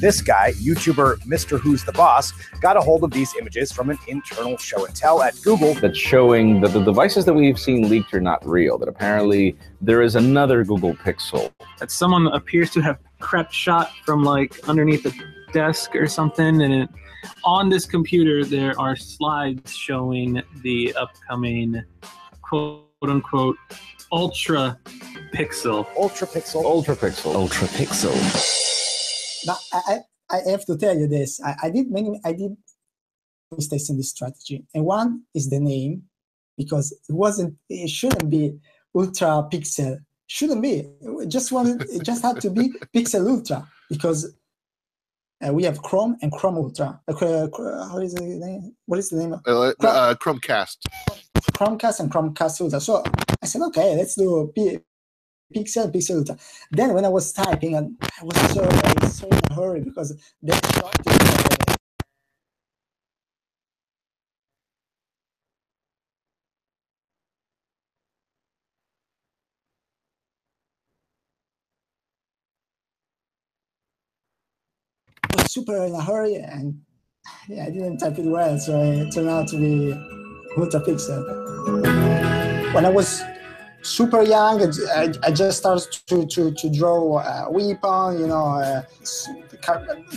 This guy, YouTuber Mr. Who's the Boss, got a hold of these images from an internal show and tell at Google that's showing that the devices that we've seen leaked are not real, that apparently there is another Google Pixel. That someone appears to have crept shot from like underneath the desk or something, and on this computer there are slides showing the upcoming quote-unquote Ultra Pixel. Ultra Pixel. Ultra Pixel. Ultra Pixel. But I have to tell you this. I did mistakes in this strategy, and one is the name, because it shouldn't be Ultra Pixel. Shouldn't be. It just had to be Pixel Ultra, because we have Chrome and Chrome Ultra. How is the name? What is the name of Chromecast? Chromecast and Chromecast Ultra. So I said, okay, let's do Pixel Ultra. Then when I was typing, and I was so in a hurry because they was super in a hurry, and yeah, I didn't type it well, so it turned out to be Ultra Pixel. When I was super young, I just started to draw weapon,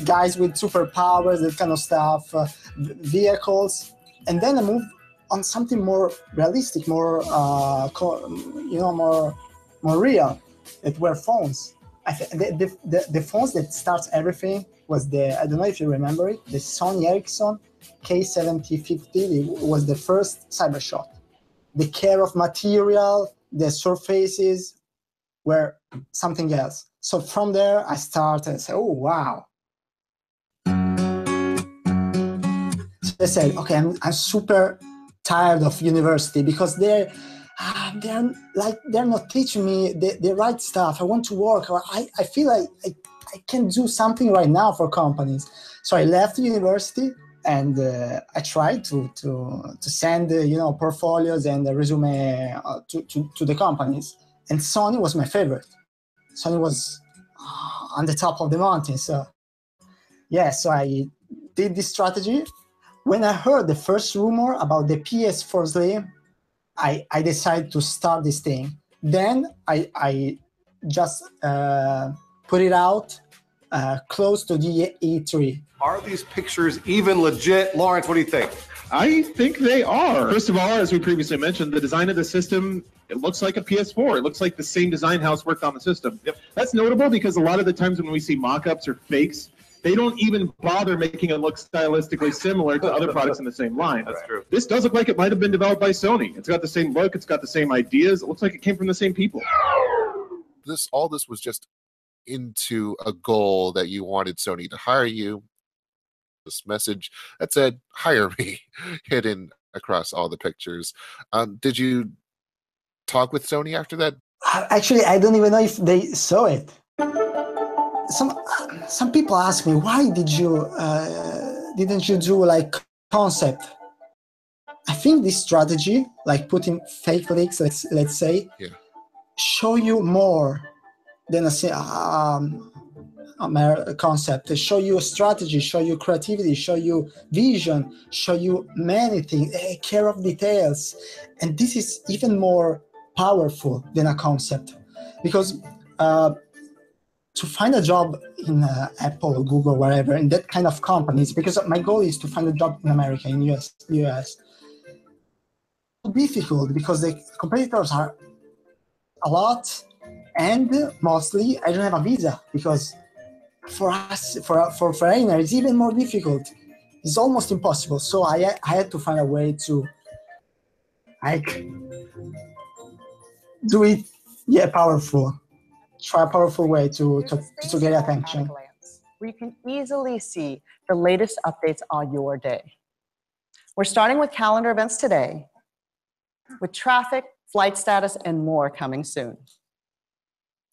guys with superpowers, that kind of stuff, vehicles, and then I moved on something more realistic, more more real. It were phones. The phones that starts everything was I don't know if you remember it, the Sony Ericsson K7050 was the first Cybershot. The care of material, the surfaces were something else. So from there, I started and said, oh, wow. So I said, okay, I'm super tired of university because they're not teaching me the right stuff. I want to work. Or I feel like I can do something right now for companies. So I left university and I tried to send portfolios and a resume to the companies. And Sony was my favorite. Sony was on the top of the mountain. So yeah, so I did this strategy. When I heard the first rumor about the PS4 Slim, I decided to start this thing. Then I just put it out close to the E3. Are these pictures even legit? Lawrence, what do you think? I think they are. First of all, as we previously mentioned, the design of the system, it looks like a PS4. It looks like the same design house worked on the system. Yep. That's notable because a lot of the times when we see mock-ups or fakes, they don't even bother making it look stylistically similar to other products in the same line. That's true. This does look like it might have been developed by Sony. It's got the same look. It's got the same ideas. It looks like it came from the same people. All this was just into a goal that you wanted Sony to hire you. This message that said, hire me, hidden across all the pictures. Did you talk with Sony after that? Actually, I don't even know if they saw it. Some people ask me, why didn't you do like concept? I think this strategy, like putting fake leaks, let's say, show you more than a concept. They show you a strategy, show you creativity, show you vision, show you many things, care of details. And this is even more powerful than a concept, because to find a job in Apple, Google, wherever, in that kind of companies, because my goal is to find a job in America, in US. Difficult because the competitors are a lot, and mostly I don't have a visa, because for us, for foreigners, it's even more difficult. It's almost impossible. So I had to find a way to do it, powerful. Try a powerful way to get attention. Where you can easily see the latest updates on your day. We're starting with calendar events today, with traffic, flight status, and more coming soon.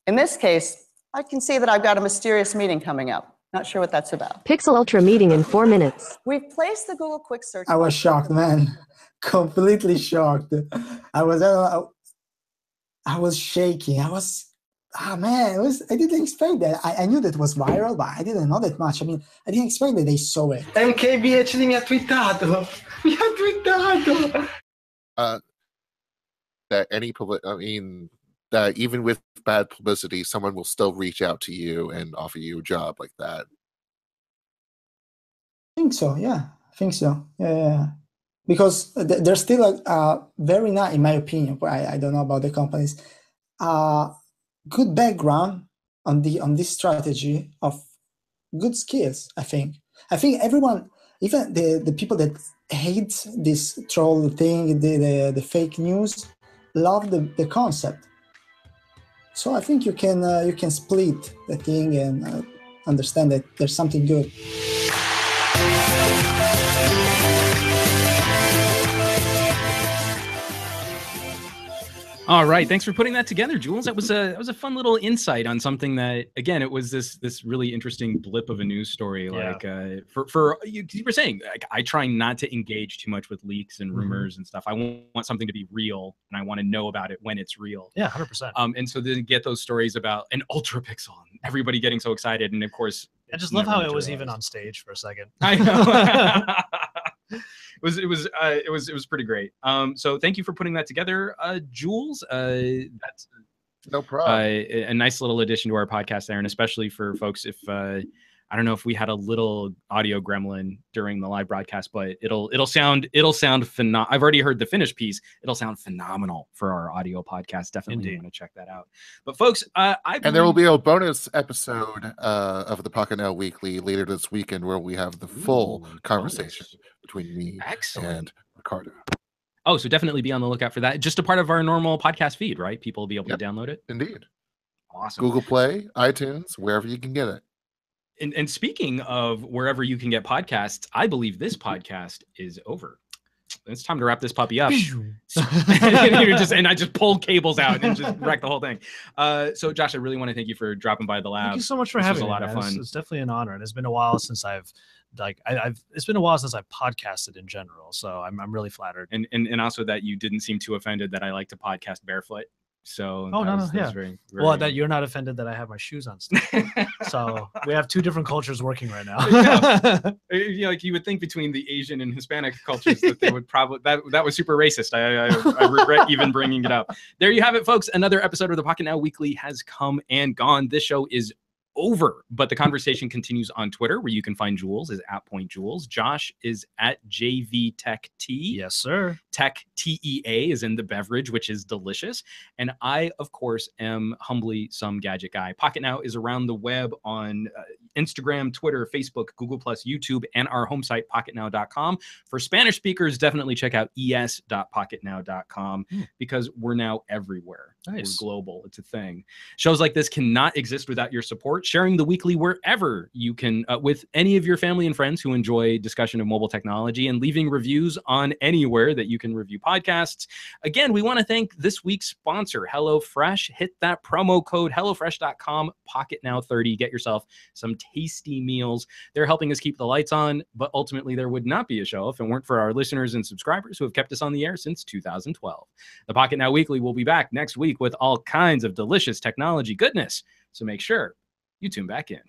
In this case, I can see that I've got a mysterious meeting coming up. Not sure what that's about. Pixel Ultra meeting in 4 minutes. We've placed the Google Quick Search. I was shocked, man. Completely shocked. I was shaking. I didn't expect that. I knew that it was viral, but I didn't know that much. I mean, I didn't expect that they saw it. MKBHD mi ha twittato. Mi ha twittato. That even with bad publicity, someone will still reach out to you and offer you a job like that. I think so, yeah. Yeah. Because there's still a very nice, in my opinion, I don't know about the companies, good background on this strategy of good skills, I think. I think everyone, even the people that hate this troll thing, the fake news, love the concept. So I think you can split the thing and understand that there's something good. All right, thanks for putting that together, Jules. That was a fun little insight on something that, again, it was this really interesting blip of a news story. Like for you were saying, like, I try not to engage too much with leaks and rumors and stuff. I want something to be real, and I want to know about it when it's real. Yeah, 100%. And so then get those stories about an ultra pixel and everybody getting so excited, and of course, I just love how it was even on stage for a second. I know. It was pretty great. So thank you for putting that together, Jules. That's no problem. A nice little addition to our podcast there, and especially for folks if I don't know if we had a little audio gremlin during the live broadcast, but it'll sound phenomenal. I've already heard the finished piece. It'll sound phenomenal for our audio podcast. Definitely want to check that out. But folks, and there will be a bonus episode of the Pocketnow Weekly later this weekend where we have the full conversation between me and Ricardo. Oh, so definitely be on the lookout for that. Just a part of our normal podcast feed, right? People will be able to download it. Indeed. Awesome. Google Play, iTunes, wherever you can get it. And speaking of wherever you can get podcasts, I believe this podcast is over. It's time to wrap this puppy up. And I just pulled cables out and just wrecked the whole thing. So Josh, I really want to thank you for dropping by the lab. Thank you so much for This having was me. a lot of fun. It's definitely an honor, and it's been a while since I've it's been a while since I've podcasted in general. So I'm really flattered. And also that you didn't seem too offended that I like to podcast barefoot. So oh, that yeah. was very, well, that you're not offended that I have my shoes on still. So we have two different cultures working right now. You know, like you would think between the Asian and Hispanic cultures that they would probably that was super racist. I regret even bringing it up. There you have it, folks. Another episode of the Pocketnow Weekly has come and gone. This show is over, but the conversation continues on Twitter, where you can find Jules is at Point Jules. Josh is at JV Tech T. Yes, sir. Tech TEA is in the beverage, which is delicious. And I, of course, am humbly some gadget guy. Pocketnow is around the web on Instagram, Twitter, Facebook, Google+, YouTube, and our home site, pocketnow.com. For Spanish speakers, definitely check out es.pocketnow.com because we're now everywhere. Nice. We're global. It's a thing. Shows like this cannot exist without your support. Sharing the weekly wherever you can with any of your family and friends who enjoy discussion of mobile technology, and leaving reviews on anywhere that you can review podcasts. Again, we want to thank this week's sponsor, HelloFresh. Hit that promo code HelloFresh.com, Pocketnow30. Get yourself some tasty meals. They're helping us keep the lights on, but ultimately there would not be a show if it weren't for our listeners and subscribers who have kept us on the air since 2012. The Pocketnow Weekly will be back next week with all kinds of delicious technology goodness. So make sure you tune back in.